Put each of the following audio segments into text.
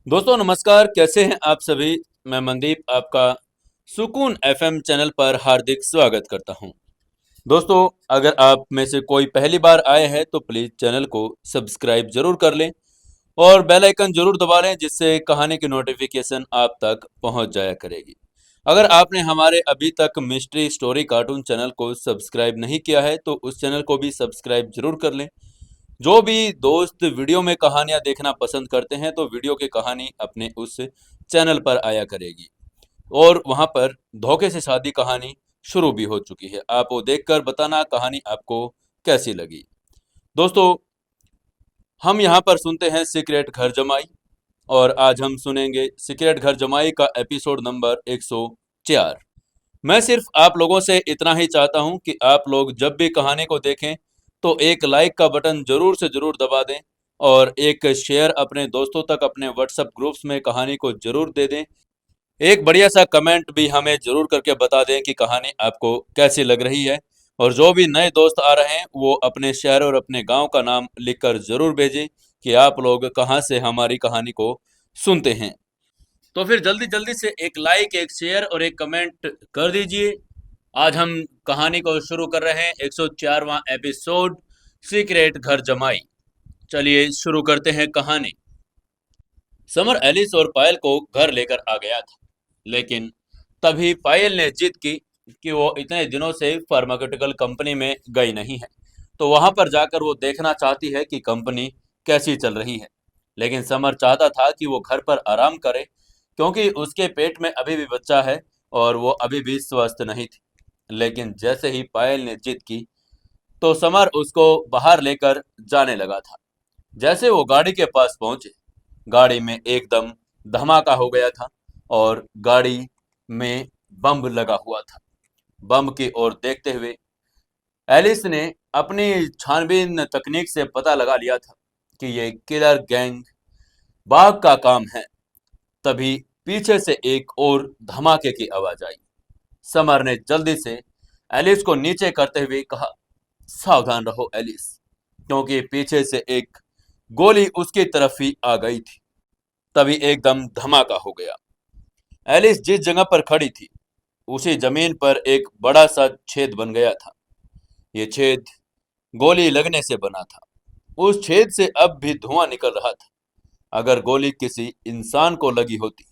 दोस्तों नमस्कार, कैसे हैं आप सभी। मैं मनदीप आपका सुकून एफएम चैनल पर हार्दिक स्वागत करता हूं। दोस्तों, अगर आप में से कोई पहली बार आए हैं तो प्लीज़ चैनल को सब्सक्राइब जरूर कर लें और बेल आइकन जरूर दबा लें, जिससे कहानी की नोटिफिकेशन आप तक पहुंच जाया करेगी। अगर आपने हमारे अभी तक मिस्ट्री स्टोरी कार्टून चैनल को सब्सक्राइब नहीं किया है तो उस चैनल को भी सब्सक्राइब जरूर कर लें। जो भी दोस्त वीडियो में कहानियां देखना पसंद करते हैं तो वीडियो की कहानी अपने उस चैनल पर आया करेगी और वहां पर धोखे से शादी कहानी शुरू भी हो चुकी है। आप वो देखकर बताना कहानी आपको कैसी लगी। दोस्तों, हम यहाँ पर सुनते हैं सीक्रेट घर जमाई और आज हम सुनेंगे सीक्रेट घर जमाई का एपिसोड नंबर 104। मैं सिर्फ आप लोगों से इतना ही चाहता हूं कि आप लोग जब भी कहानी को देखें तो एक लाइक का बटन जरूर से जरूर दबा दें और एक शेयर अपने दोस्तों तक अपने व्हाट्सएप ग्रुप्स में कहानी को जरूर दे दें। एक बढ़िया सा कमेंट भी हमें जरूर करके बता दें कि कहानी आपको कैसी लग रही है। और जो भी नए दोस्त आ रहे हैं वो अपने शहर और अपने गांव का नाम लिखकर जरूर भेजें कि आप लोग कहां से हमारी कहानी को सुनते हैं। तो फिर जल्दी जल्दी से एक लाइक, एक शेयर और एक कमेंट कर दीजिए। आज हम कहानी को शुरू कर रहे हैं 104वां एपिसोड, सीक्रेट घर जमाई। चलिए शुरू करते हैं कहानी। समर एलिस और पायल को घर लेकर आ गया था, लेकिन तभी पायल ने जिद की कि वो इतने दिनों से फार्मास्यूटिकल कंपनी में गई नहीं है, तो वहां पर जाकर वो देखना चाहती है कि कंपनी कैसी चल रही है। लेकिन समर चाहता था कि वो घर पर आराम करे, क्योंकि उसके पेट में अभी भी बच्चा है और वो अभी भी स्वस्थ नहीं थी। लेकिन जैसे ही पायल ने जिद की तो समर उसको बाहर लेकर जाने लगा था। जैसे वो गाड़ी के पास पहुंचे, गाड़ी में एकदम धमाका हो गया था और गाड़ी में बम लगा हुआ था। बम की ओर देखते हुए एलिस ने अपनी छानबीन तकनीक से पता लगा लिया था कि ये किलर गैंग बाघ का काम है। तभी पीछे से एक और धमाके की आवाज आई। समर ने जल्दी से एलिस को नीचे करते हुए कहा, सावधान रहो एलिस, क्योंकि पीछे से एक गोली उसकी तरफ ही आ गई थी। तभी एकदम धमाका हो गया। एलिस जिस जगह पर खड़ी थी उसी जमीन पर एक बड़ा सा छेद बन गया था। ये छेद गोली लगने से बना था। उस छेद से अब भी धुआं निकल रहा था। अगर गोली किसी इंसान को लगी होती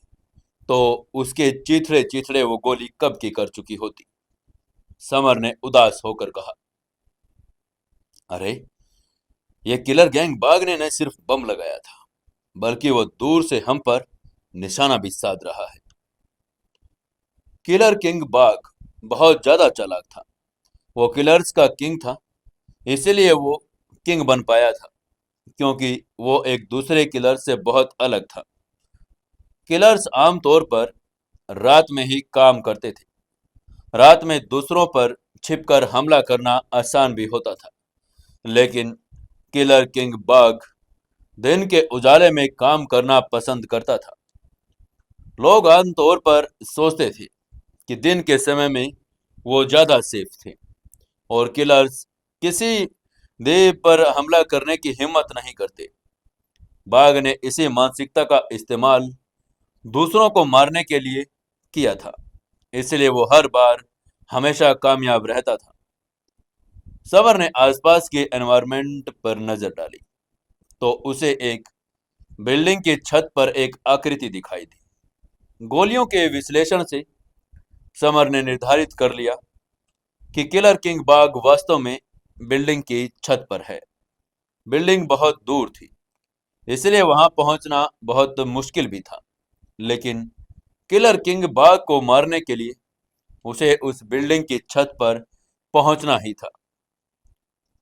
तो उसके चीथड़े चीथड़े वो गोली कब की कर चुकी होती। समर ने उदास होकर कहा, अरे, ये किलर गैंग बाघ ने न सिर्फ बम लगाया था, बल्कि वो दूर से हम पर निशाना भी साध रहा है। किलर किंग बाघ बहुत ज्यादा चालाक था। वो किलर्स का किंग था, इसलिए वो किंग बन पाया था, क्योंकि वो एक दूसरे किलर से बहुत अलग था। किलर्स आमतौर पर रात में ही काम करते थे। रात में दूसरों पर छिपकर हमला करना आसान भी होता था, लेकिन किलर किंग बाघ दिन के उजाले में काम करना पसंद करता था। लोग आमतौर पर सोचते थे कि दिन के समय में वो ज्यादा सेफ थे और किलर्स किसी देह पर हमला करने की हिम्मत नहीं करते। बाघ ने इसी मानसिकता का इस्तेमाल दूसरों को मारने के लिए किया था, इसलिए वो हर बार हमेशा कामयाब रहता था। सवर ने आसपास के एनवायरनमेंट पर नजर डाली तो उसे एक बिल्डिंग की छत पर एक आकृति दिखाई दी। गोलियों के विश्लेषण से समर ने निर्धारित कर लिया कि किलर किंग बाघ वास्तव में बिल्डिंग की छत पर है। बिल्डिंग बहुत दूर थी, इसलिए वहां पहुंचना बहुत मुश्किल भी था, लेकिन किलर किंग बाघ को मारने के लिए उसे उस बिल्डिंग की छत पर पहुंचना ही था।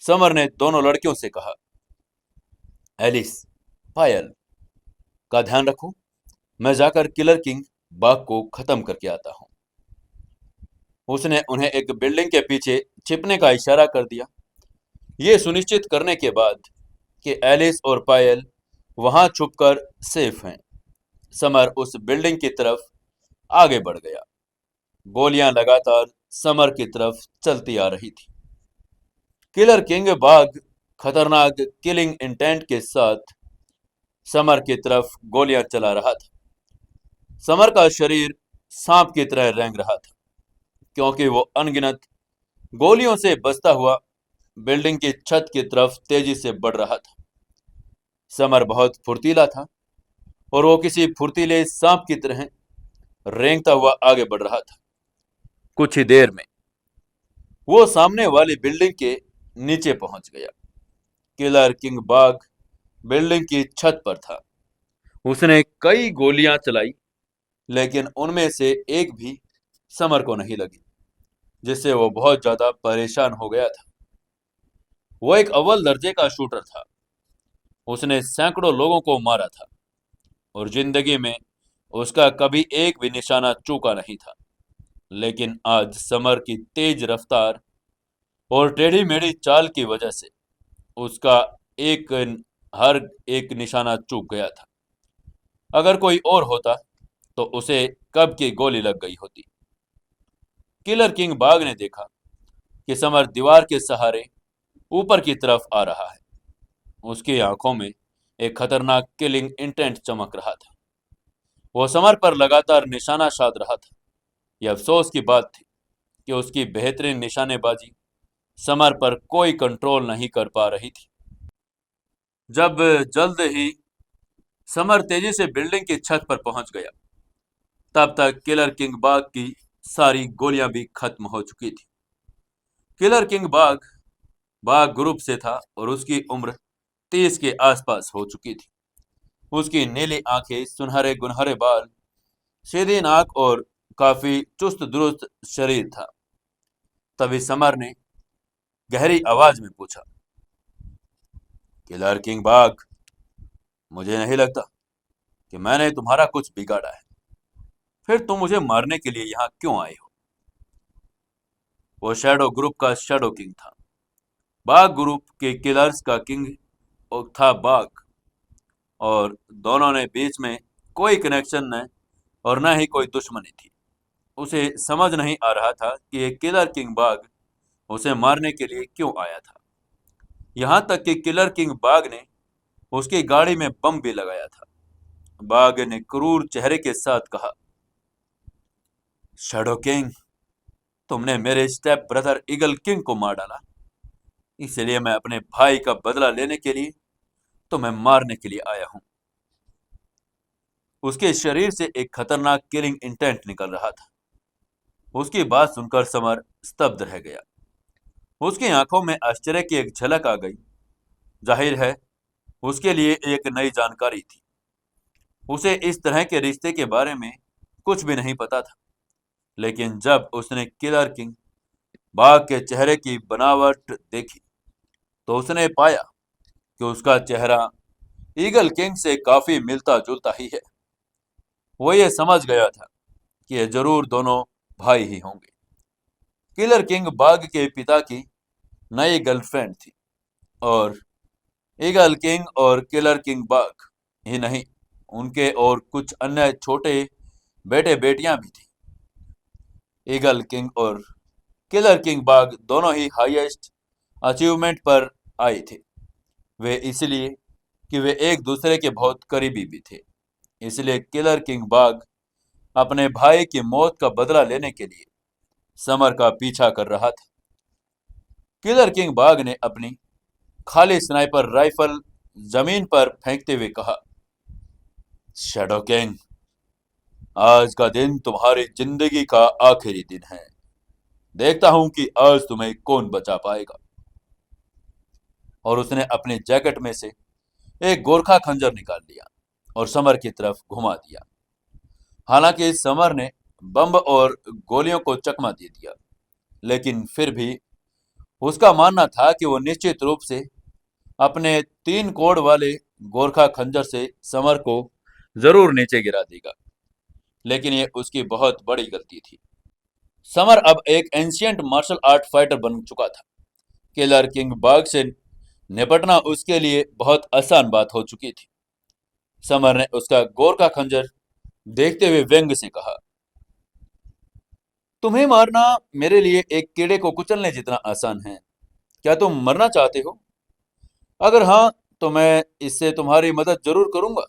समर ने दोनों लड़कियों से कहा, एलिस, पायल का ध्यान रखो, मैं जाकर किलर किंग बाघ को खत्म करके आता हूं। उसने उन्हें एक बिल्डिंग के पीछे छिपने का इशारा कर दिया। ये सुनिश्चित करने के बाद कि एलिस और पायल वहां छुपकर सेफ हैं, समर उस बिल्डिंग की तरफ आगे बढ़ गया। गोलियां लगातार समर की तरफ चलती आ रही थी। किलर किंग बाघ खतरनाक किलिंग इंटेंट के साथ समर की तरफ गोलियां चला रहा था। समर का शरीर सांप की तरह रेंग रहा था, क्योंकि वो अनगिनत गोलियों से बचता हुआ बिल्डिंग की छत की तरफ तेजी से बढ़ रहा था। समर बहुत फुर्तीला था और वो किसी फुर्तीले सांप की तरह रेंगता हुआ आगे बढ़ रहा था। कुछ ही देर में वो सामने वाली बिल्डिंग के नीचे पहुंच गया। किलर किंग बाग बिल्डिंग की छत पर था। उसने कई गोलियां चलाई, लेकिन उनमें से एक भी समर को नहीं लगी, जिससे वो बहुत ज्यादा परेशान हो गया था। वो एक अव्वल दर्जे का शूटर था। उसने सैकड़ों लोगों को मारा था और जिंदगी में उसका कभी एक भी निशाना चूका नहीं था। लेकिन आज समर की तेज रफ्तार और टेढ़ी मेढ़ी चाल की वजह से उसका एक हर एक निशाना चूक गया था। अगर कोई और होता तो उसे कब की गोली लग गई होती। किलर किंग बाग ने देखा कि समर दीवार के सहारे ऊपर की तरफ आ रहा है। उसकी आंखों में एक खतरनाक किलिंग इंटेंट चमक रहा था। वो समर पर लगातार निशाना साध रहा था। यह अफसोस की बात थी कि उसकी बेहतरीन निशानेबाजी समर पर कोई कंट्रोल नहीं कर पा रही थी। जब जल्द ही समर तेजी से बिल्डिंग की छत पर पहुंच गया, तब तक किलर किंग बाग की सारी गोलियां भी खत्म हो चुकी थी। किलर किंग बाग बाग ग्रुप से था और उसकी उम्र 30 के आसपास हो चुकी थी। उसकी नीली आंखें, सुनहरे गुनहरे बाल, सीधी नाक और काफी चुस्त दुरुस्त शरीर था। तभी समर ने गहरी आवाज में पूछा, किलर किंग बाग, मुझे नहीं लगता कि मैंने तुम्हारा कुछ बिगाड़ा है। फिर तुम मुझे मारने के लिए यहाँ क्यों आए हो? वो शैडो ग्रुप का शैडो किंग था। बाग ग्रुप के किलर्स का किंग था बाग, और दोनों ने बीच में कोई कनेक्शन न और न ही कोई दुश्मनी थी। उसे समझ नहीं आ रहा था कि ये किलर किंग बाग उसे मारने के लिए क्यों आया था। यहाँ तक कि किलर किंग बाग ने उसकी गाड़ी में बम भी लगाया था। बाग ने क्रूर चेहरे के साथ कहा, शैडो किंग, तुमने मेरे स्टेप ब्रदर ईगल किंग को मार डाला, इसलिए मैं अपने भाई का बदला लेने के लिए तुम्हें मारने के लिए आया हूं। उसके शरीर से एक खतरनाक किलिंग इंटेंट निकल रहा था। उसकी बात सुनकर समर स्तब्ध रह गया। उसकी आंखों में आश्चर्य की एक झलक आ गई। जाहिर है, उसके लिए एक नई जानकारी थी। उसे इस तरह के रिश्ते के बारे में कुछ भी नहीं पता था। लेकिन जब उसने किलर किंग बाघ के चेहरे की बनावट देखी, तो उसने पाया कि उसका चेहरा ईगल किंग से काफी मिलता जुलता ही है। वो ये समझ गया था कि ये जरूर दोनों भाई ही होंगे। किलर किंग बाघ के पिता की नई गर्लफ्रेंड थी, और ईगल किंग और किलर किंग बाघ ही नहीं, उनके और कुछ अन्य छोटे बेटे बेटियां भी थी। ईगल किंग और किलर किंग बाघ दोनों ही हाईएस्ट अचीवमेंट पर आए थे। वे इसलिए कि वे एक दूसरे के बहुत करीबी भी थे। इसलिए किलर किंग बाघ अपने भाई की मौत का बदला लेने के लिए समर का पीछा कर रहा था। किलर किंग बाघ ने अपनी खाली स्नाइपर राइफल जमीन पर फेंकते हुए कहा, शैडो किंग, आज का दिन तुम्हारी जिंदगी का आखिरी दिन है। देखता हूं कि आज तुम्हें कौन बचा पाएगा। और उसने अपने जैकेट में से एक गोरखा खंजर निकाल लिया और समर की तरफ घुमा दिया। हालांकि समर ने बम और गोलियों को चकमा दे दिया, लेकिन फिर भी उसका मानना था कि वो निश्चित रूप से अपने 3 कोड़ वाले गोरखा खंजर से समर को जरूर नीचे गिरा देगा। लेकिन ये उसकी बहुत बड़ी गलती थी। समर अब एक एंशियंट मार्शल आर्ट फाइटर बन चुका था। किलर किंग बाग से निपटना उसके लिए बहुत आसान बात हो चुकी थी। समर ने उसका गोरखा खंजर देखते हुए व्यंग से कहा, तुम्हें मारना मेरे लिए एक कीड़े को कुचलने जितना आसान है। क्या तुम मरना चाहते हो? अगर हाँ, तो मैं इससे तुम्हारी मदद जरूर करूंगा।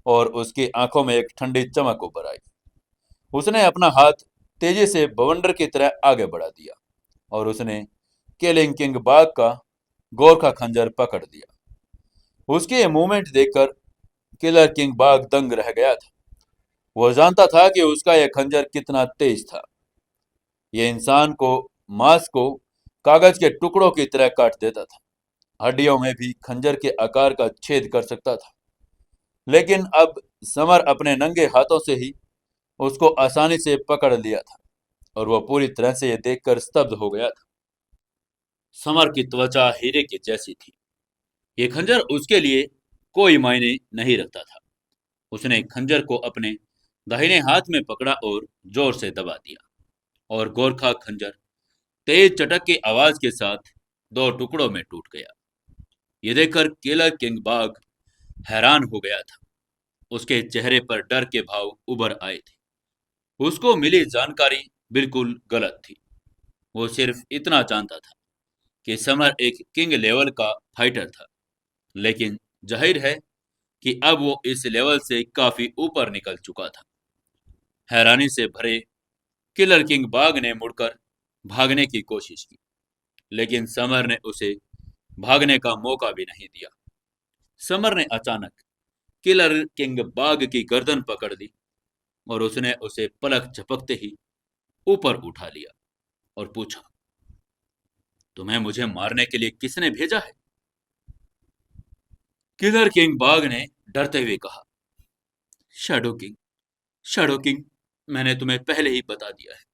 और उसकी आंखों में एक ठंडी चमक उभर आई। उसने अपना हाथ तेजी से बवंडर की तरह आगे बढ़ा दिया और उसने किलिंग किंग बाग का गोरखा खंजर पकड़ दिया। उसके ये मूवमेंट देखकर किलर किंग बाग दंग रह गया था। वो जानता था कि उसका यह खंजर कितना तेज था। ये इंसान को, मांस को कागज के टुकड़ों की तरह काट देता था। हड्डियों में भी खंजर के आकार का छेद कर सकता था। लेकिन अब समर अपने नंगे हाथों से ही उसको आसानी से पकड़ लिया था और वह पूरी तरह से यह देखकर स्तब्ध हो गया था। समर की त्वचा हीरे की जैसी थी। ये खंजर उसके लिए कोई मायने नहीं रखता था। उसने खंजर को अपने दाहिने हाथ में पकड़ा और जोर से दबा दिया, और गोरखा खंजर तेज चटक की आवाज के साथ दो टुकड़ों में टूट गया। ये देखकर किलर किंग बाग हैरान हो गया था। उसके चेहरे पर डर के भाव उभर आए थे। उसको मिली जानकारी बिल्कुल गलत थी। वो सिर्फ इतना जानता था कि समर एक किंग लेवल का फाइटर था, लेकिन जाहिर है कि अब वो इस लेवल से काफी ऊपर निकल चुका था। हैरानी से भरे किलर किंग बाग ने मुड़कर भागने की कोशिश की, लेकिन समर ने उसे भागने का मौका भी नहीं दिया। समर ने अचानक किलर किंग बाग की गर्दन पकड़ ली और उसने उसे पलक झपकते ही ऊपर उठा लिया और पूछा, तुम्हें मुझे मारने के लिए किसने भेजा है? किलर किंग बाग ने डरते हुए कहा, शैडो किंग। शैडो किंग, मैंने तुम्हें पहले ही बता दिया है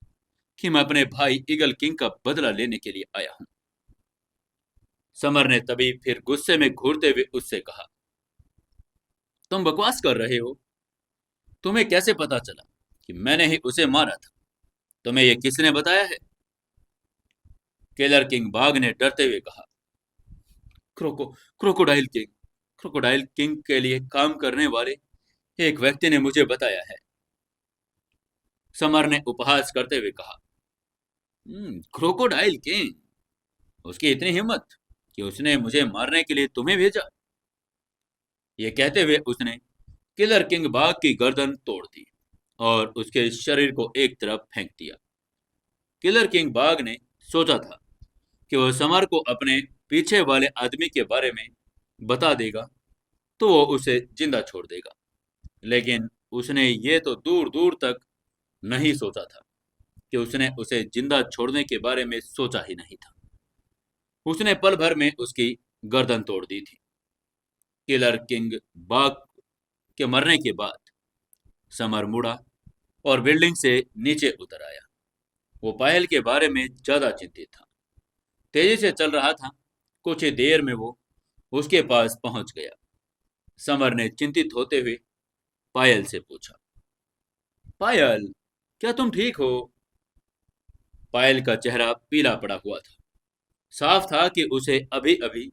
कि मैं अपने भाई ईगल किंग का बदला लेने के लिए आया हूं। समर ने तभी फिर गुस्से में घूरते हुए उससे कहा, तुम बकवास कर रहे हो। तुम्हें कैसे पता चला कि मैंने ही उसे मारा था? तुम्हें यह किसने बताया है? किलर किंग बाग ने डरते हुए कहा, क्रोको क्रोकोडाइल किंग। क्रोकोडाइल किंग के लिए काम करने वाले एक व्यक्ति ने मुझे बताया है। समर ने उपहास करते हुए कहा, क्रोकोडाइल किंग? उसकी इतनी हिम्मत कि उसने मुझे मारने के लिए तुम्हें भेजा? ये कहते हुए उसने किलर किंग बाघ की गर्दन तोड़ दी और उसके शरीर को एक तरफ फेंक दिया। किलर किंग बाघ ने सोचा था कि वह समर को अपने पीछे वाले आदमी के बारे में बता देगा तो वो उसे जिंदा छोड़ देगा, लेकिन उसने ये तो दूर दूर तक नहीं सोचा था कि उसने उसे जिंदा छोड़ने के बारे में सोचा ही नहीं था। उसने पल भर में उसकी गर्दन तोड़ दी थी। किलर किंग बाघ के मरने के बाद समर मुड़ा और बिल्डिंग से नीचे उतर आया। वो पायल के बारे में ज्यादा चिंतित था। तेजी से चल रहा था। कुछ ही देर में वो उसके पास पहुंच गया। समर ने चिंतित होते हुए पायल से पूछा, पायल, क्या तुम ठीक हो? पायल का चेहरा पीला पड़ा हुआ था। साफ था कि उसे अभी अभी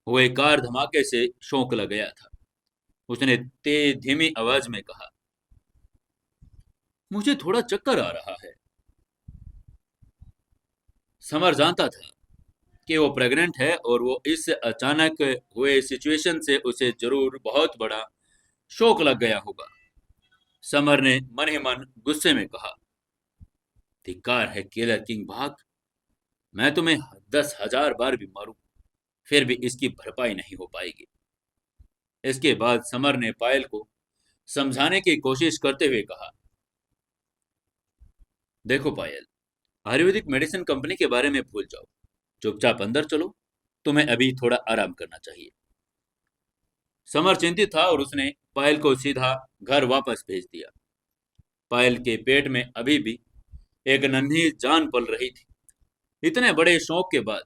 हुए कार धमाके से शौक लग गया था। उसने तेज धीमी आवाज में कहा, मुझे थोड़ा चक्कर आ रहा है। समर जानता था कि वो प्रेग्नेंट है और वो इस अचानक हुए सिचुएशन से उसे जरूर बहुत बड़ा शौक लग गया होगा। समर ने मन ही मन गुस्से में कहा, धिक्कार है किलर किंग भाग। मैं तुम्हें 10,000 बार भी मारूं, फिर भी इसकी भरपाई नहीं हो पाएगी। इसके बाद समर ने पायल को समझाने की कोशिश करते हुए कहा, देखो पायल, आयुर्वेदिक मेडिसिन कंपनी के बारे में भूल जाओ। चुपचाप अंदर चलो। तुम्हें अभी थोड़ा आराम करना चाहिए। समर चिंतित था और उसने पायल को सीधा घर वापस भेज दिया। पायल के पेट में अभी भी एक नन्ही जान पल रही थी। इतने बड़े शौक के बाद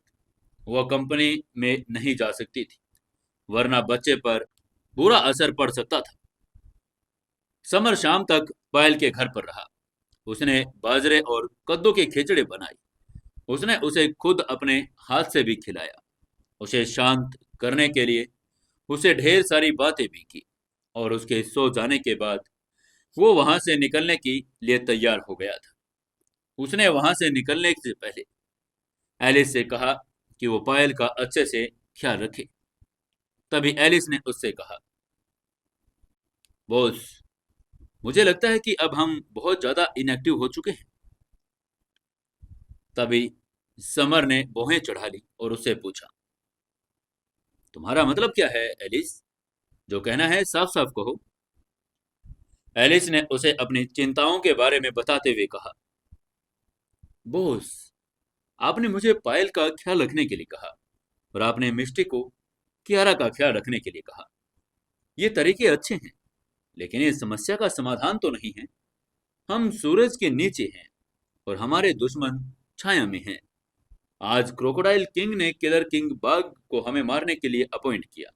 वह कंपनी में नहीं जा सकती थी, वरना बच्चे पर बुरा असर पड़ सकता था। समर शाम तक पायल के घर पर रहा। उसने बाजरे और कद्दू की खिचड़ी बनाई। उसने उसे खुद अपने हाथ से भी खिलाया। उसे शांत करने के लिए उसे ढेर सारी बातें भी की, और उसके सो जाने के बाद वो वहां से निकलने के लिए तैयार हो गया था। उसने वहां से निकलने से पहले एलिस से कहा कि वो पायल का अच्छे से ख्याल रखे। तभी एलिस ने उससे कहा, बॉस, मुझे लगता है कि अब हम बहुत ज्यादा इनएक्टिव हो चुके हैं। तभी समर ने भौहें चढ़ा ली और उससे पूछा, तुम्हारा मतलब क्या है एलिस? जो कहना है साफ साफ कहो। एलिस ने उसे अपनी चिंताओं के बारे में बताते हुए कहा, बॉस, आपने मुझे पायल का ख्याल रखने के लिए कहा और आपने मिस्टी को कियारा का ख्याल रखने के लिए कहा। ये तरीके अच्छे हैं, लेकिन इस समस्या का समाधान तो नहीं है। हम सूरज के नीचे हैं और हमारे दुश्मन छाया में हैं। आज क्रोकोडाइल किंग ने किलर किंग बाघ को हमें मारने के लिए अपॉइंट किया।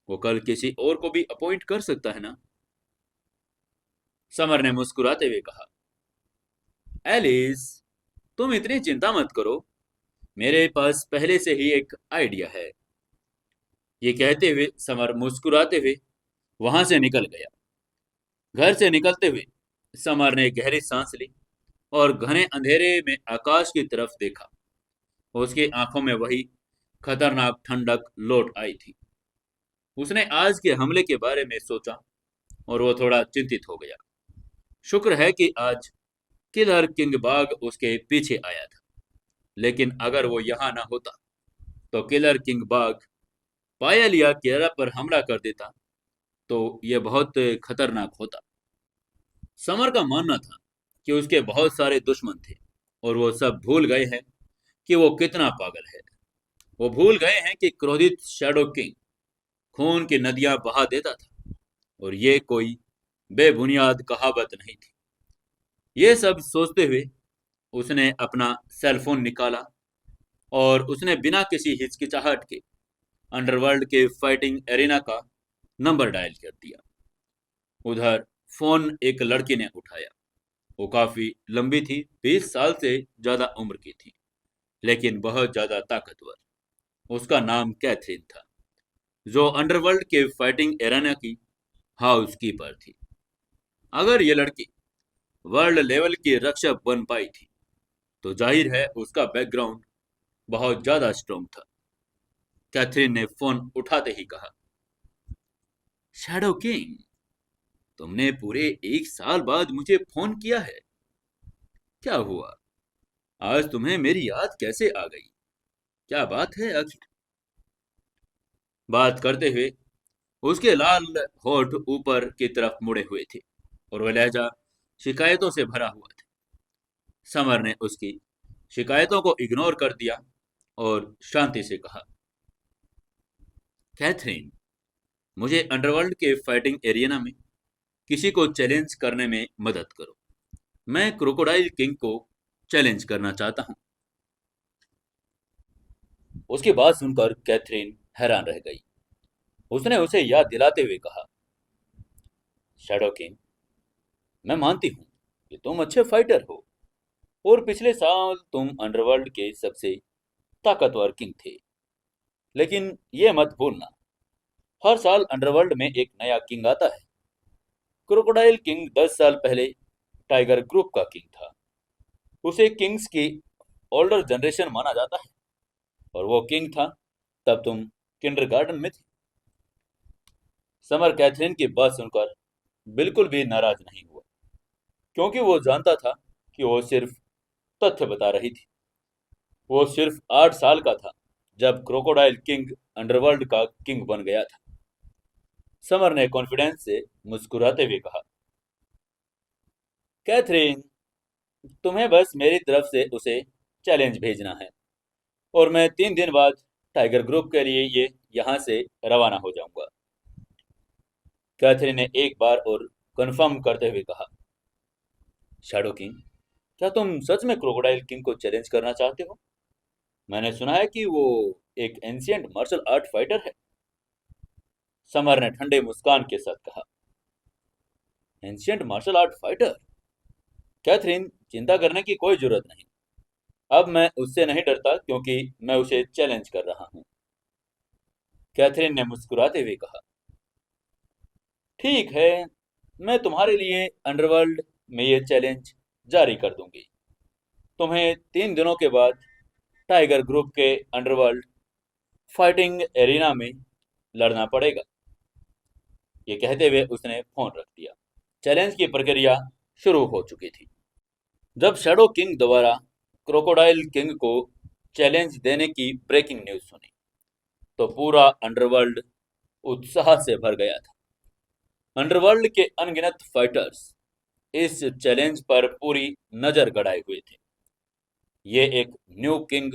वो कल किसी और को भी अपॉइंट कर सकता है ना? समर ने मुस्कुराते हुए कहा, एलिस, तुम इतनी चिंता मत करो। मेरे पास पहले से ही एक आइडिया है। ये कहते हुए समर मुस्कुराते हुए वहां से निकल गया। घर से निकलते हुए समर ने गहरी सांस ली और घने अंधेरे में आकाश की तरफ देखा। उसकी आंखों में वही खतरनाक ठंडक लौट आई थी। उसने आज के हमले के बारे में सोचा और वो थोड़ा चिंतित हो गया। शुक्र है कि आज किलर किंग बाघ उसके पीछे आया था, लेकिन अगर वो यहाँ ना होता तो किलर किंग बाघ पायल या कियारा पर हमला कर देता तो ये बहुत खतरनाक होता। समर का मानना था कि उसके बहुत सारे दुश्मन थे और वो सब भूल गए हैं कि वो कितना पागल है। वो भूल गए हैं कि क्रोधित शैडो किंग खून की नदियां बहा देता था और ये कोई बेबुनियाद कहावत नहीं थी। ये सब सोचते हुए उसने अपना सेलफोन निकाला और उसने बिना किसी हिचकिचाहट के अंडरवर्ल्ड के फाइटिंग एरिना का नंबर डायल कर दिया। उधर फोन एक लड़की ने उठाया। वो काफी लंबी थी, 20 साल से ज्यादा उम्र की थी, लेकिन बहुत ज्यादा ताकतवर। उसका नाम कैथरीन था, जो अंडरवर्ल्ड के फाइटिंग एरेना की हाउस कीपर थी। अगर ये लड़की वर्ल्ड लेवल की रक्षक बन पाई थी तो जाहिर है उसका बैकग्राउंड बहुत ज्यादा स्ट्रॉन्ग था। कैथरीन ने फोन उठाते ही कहा, शैडो किंग, तुमने पूरे 1 साल बाद मुझे फोन किया है। क्या हुआ? आज तुम्हें मेरी याद कैसे आ गई? क्या बात है आखिर? बात करते हुए उसके लाल होठ ऊपर की तरफ मुड़े हुए थे और वह लहजा शिकायतों से भरा हुआ था। समर ने उसकी शिकायतों को इग्नोर कर दिया और शांति से कहा, कैथरीन, मुझे अंडरवर्ल्ड के फाइटिंग एरिना में किसी को चैलेंज करने में मदद करो। मैं क्रोकोडाइल किंग को चैलेंज करना चाहता हूं। उसकी बात सुनकर कैथरीन हैरान रह गई। उसने उसे याद दिलाते हुए कहा, शैडो किंग, मैं मानती हूँ कि तुम अच्छे फाइटर हो और पिछले साल तुम अंडरवर्ल्ड के सबसे ताकतवर किंग थे, लेकिन ये मत भूलना, हर साल अंडरवर्ल्ड में एक नया किंग आता है। क्रोकोडाइल किंग 10 साल पहले टाइगर ग्रुप का किंग था। उसे किंग्स की ओल्डर जनरेशन माना जाता है और वो किंग था तब तुम किंडरगार्टन में थे। समर कैथरीन की बात सुनकर बिल्कुल भी नाराज नहीं हुआ, क्योंकि वो जानता था कि वो सिर्फ तथ्य बता रही थी। वो सिर्फ 8 साल का था जब क्रोकोडाइल किंग अंडरवर्ल्ड का किंग बन गया था। समर ने कॉन्फिडेंस से मुस्कुराते हुए कहा, कैथरीन, तुम्हें बस मेरी तरफ से उसे चैलेंज भेजना है और मैं 3 दिन बाद टाइगर ग्रुप के लिए ये यहाँ से रवाना हो जाऊंगा। कैथरीन ने एक बार और कंफर्म करते हुए कहा, शैडो किंग, क्या तुम सच में क्रोकोडाइल किंग को चैलेंज करना चाहते हो? मैंने सुना है कि वो एक एंशियंट मार्शल आर्ट फाइटर है। समर ने ठंडे मुस्कान के साथ कहा, ancient martial art fighter? Catherine, चिंता करने की कोई जरूरत नहीं। अब मैं उससे नहीं डरता क्योंकि मैं उसे चैलेंज कर रहा हूँ। कैथरीन ने मुस्कुराते हुए कहा, ठीक है, मैं तुम्हारे लिए अंडरवर्ल्ड में ये चैलेंज जारी कर दूंगी। तुम्हें 3 दिनों के बाद टाइगर ग्रुप के अंडरवर्ल्ड फाइटिंग एरिना में लड़ना पड़ेगा। ये कहते हुए उसने फोन रख दिया। चैलेंज की प्रक्रिया शुरू हो चुकी थी। जब शैडो किंग द्वारा क्रोकोडाइल किंग को चैलेंज देने की ब्रेकिंग न्यूज सुनी तो पूरा अंडरवर्ल्ड उत्साह से भर गया था। अंडरवर्ल्ड के अनगिनत फाइटर्स इस चैलेंज पर पूरी नजर गड़ाए हुए थे। ये एक न्यू किंग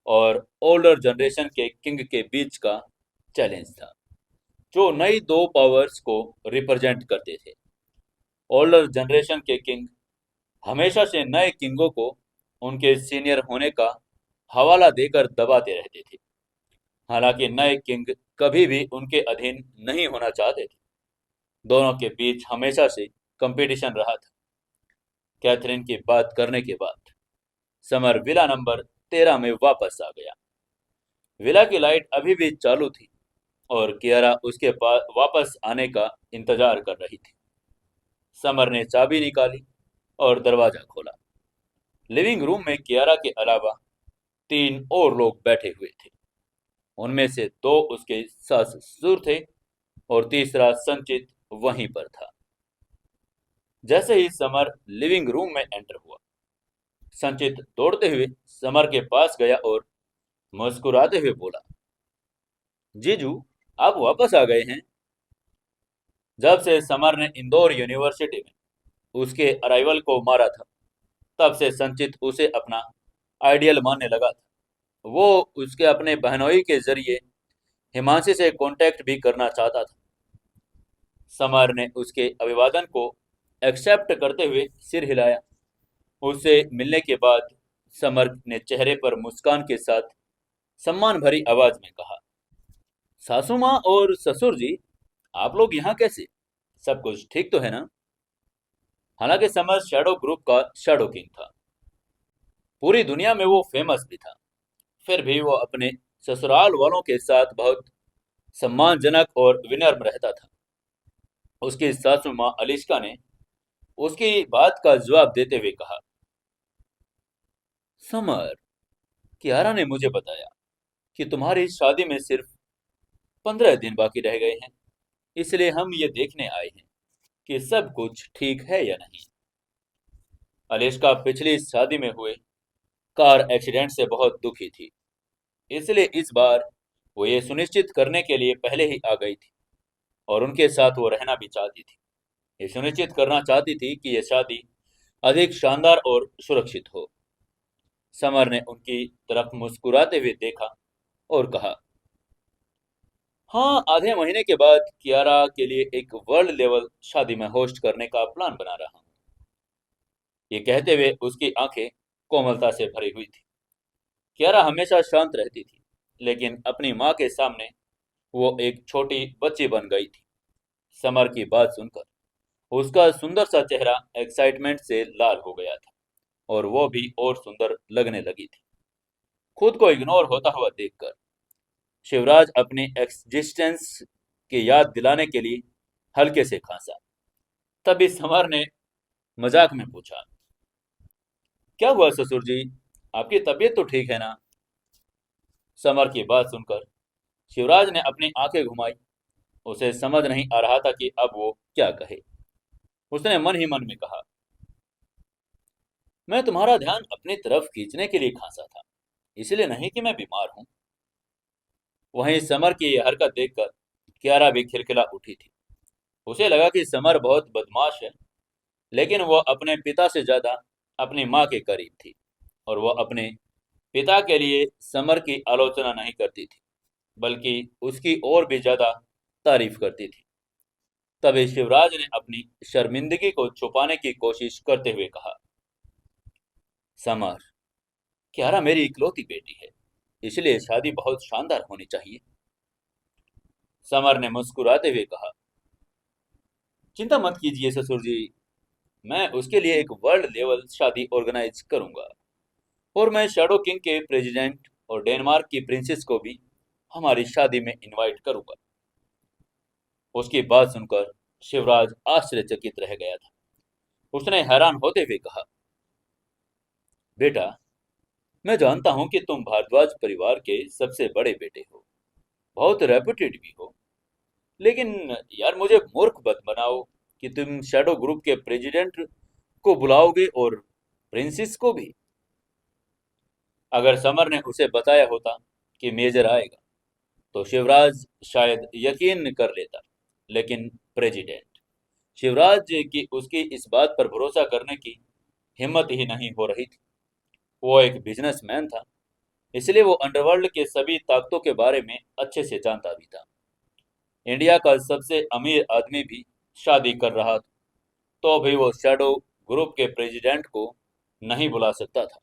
और ओल्डर जनरेशन के किंग के बीच का चैलेंज था, जो नई दो पावर्स को रिप्रेजेंट करते थे। ओल्डर जनरेशन के किंग हमेशा से नए किंगों को उनके सीनियर होने का हवाला देकर दबाते रहते थे। हालांकि नए किंग कभी भी उनके अधीन नहीं होना चाहते थे। दोनों के बीच हमेशा से कंपटीशन रहा था। कैथरीन की बात करने के बाद समर विला नंबर 13 में वापस आ गया। विला की लाइट अभी भी चालू थी और कियारा उसके पास वापस आने का इंतजार कर रही थी। समर ने चाबी निकाली और दरवाजा खोला। लिविंग रूम में कियारा के अलावा 3 और लोग बैठे हुए थे। उनमें से 2 उसके सास ससुर थे और तीसरा संचित वहीं पर था। जैसे ही समर लिविंग रूम में एंटर हुआ, संचित दौड़ते हुए समर के पास गया और मुस्कुराते हुए बोला, जीजू, आप वापस आ गए हैं। जब से समर ने इंदौर यूनिवर्सिटी में उसके अराइवल को मारा था, तब से संचित उसे अपना आइडियल मानने लगा था। वो उसके अपने बहनोई के जरिए हिमांशी से कांटेक्ट भी करना चाहता था। समर ने उसके अभिवादन को एक्सेप्ट करते हुए सिर हिलाया। उससे मिलने के बाद समर ने चेहरे पर मुस्कान के साथ सम्मान भरी आवाज में कहा, सासू माँ और ससुर जी, आप लोग यहाँ कैसे? सब कुछ ठीक तो है ना? हालांकि समर शैडो ग्रुप का शैडो किंग था। पूरी दुनिया में वो फेमस भी था। फिर भी वो अपने ससुराल वालों के साथ बहुत सम्मानजनक और विनम्र रहता था। उसकी सासू माँ अलिश्का ने उसकी बात का जवाब देते हुए कहा, समर, कियारा ने मुझे बताया कि तुम्हारी शादी में सिर्फ 15 दिन बाकी रह गए हैं, इसलिए हम ये देखने आए हैं कि सब कुछ ठीक है या नहीं। अलिश्का पिछली शादी में हुए कार एक्सीडेंट से बहुत दुखी थी, इसलिए इस बार वो ये सुनिश्चित करने के लिए पहले ही आ गई थी और उनके साथ वो रहना भी चाहती थी। ये सुनिश्चित करना चाहती थी कि यह शादी अधिक शानदार और सुरक्षित हो। समर ने उनकी तरफ मुस्कुराते हुए देखा और कहा, हाँ, आधे महीने के बाद कियारा के लिए एक वर्ल्ड लेवल शादी में होस्ट करने का प्लान बना रहा हूँ। ये कहते हुए उसकी आंखें कोमलता से भरी हुई थी। कियारा हमेशा शांत रहती थी, लेकिन अपनी माँ के सामने वो एक छोटी बच्ची बन गई थी। समर की बात सुनकर उसका सुंदर सा चेहरा एक्साइटमेंट से लाल हो गया था और वो भी और सुंदर लगने लगी थी। खुद को इग्नोर होता हुआ देखकर शिवराज अपनी एक्जिस्टेंस की याद दिलाने के लिए हल्के से खांसा। तभी समर ने मजाक में पूछा, क्या हुआ ससुर जी, आपकी तबीयत तो ठीक है ना? समर की बात सुनकर शिवराज ने अपनी आंखें घुमाई। उसे समझ नहीं आ रहा था कि अब वो क्या कहे। उसने मन ही मन में कहा, मैं तुम्हारा ध्यान अपनी तरफ खींचने के लिए खांसा था, इसलिए नहीं कि मैं बीमार हूं। वहीं समर की यह हरकत देखकर कियारा भी खिलखिला उठी थी। उसे लगा कि समर बहुत बदमाश है, लेकिन वह अपने पिता से ज्यादा अपनी माँ के करीब थी और वह अपने पिता के लिए समर की आलोचना नहीं करती थी, बल्कि उसकी और भी ज्यादा तारीफ करती थी। तभी शिवराज ने अपनी शर्मिंदगी को छुपाने की कोशिश करते हुए कहा, समर, कियारा मेरी इकलौती बेटी है, इसलिए शादी बहुत शानदार होनी चाहिए। समर ने मुस्कुराते हुए कहा, चिंता मत कीजिए ससुर जी, मैं उसके लिए एक वर्ल्ड लेवल शादी ऑर्गेनाइज करूंगा और मैं शैडो किंग के प्रेसिडेंट और डेनमार्क की प्रिंसेस को भी हमारी शादी में इनवाइट करूंगा। उसकी बात सुनकर शिवराज आश्चर्यचकित रह गया था। उसने हैरान होते हुए कहा, बेटा, मैं जानता हूं कि तुम भारद्वाज परिवार के सबसे बड़े बेटे हो, बहुत रेपुटेड भी हो। लेकिन यार मुझे मूर्ख मत बनाओ कि तुम शैडो ग्रुप के प्रेसिडेंट को बुलाओगे और प्रिंसेस को भी। अगर समर ने उसे बताया होता कि मेजर आएगा तो शिवराज शायद यकीन कर लेता, लेकिन प्रेसिडेंट शिवराज की उसकी इस बात पर भरोसा करने की हिम्मत ही नहीं हो रही थी। वो एक बिजनेसमैन था, इसलिए वो अंडरवर्ल्ड के सभी ताकतों के बारे में अच्छे से जानता भी था। इंडिया का सबसे अमीर आदमी भी शादी कर रहा था, तो भी वो शैडो ग्रुप के प्रेसिडेंट को नहीं बुला सकता था।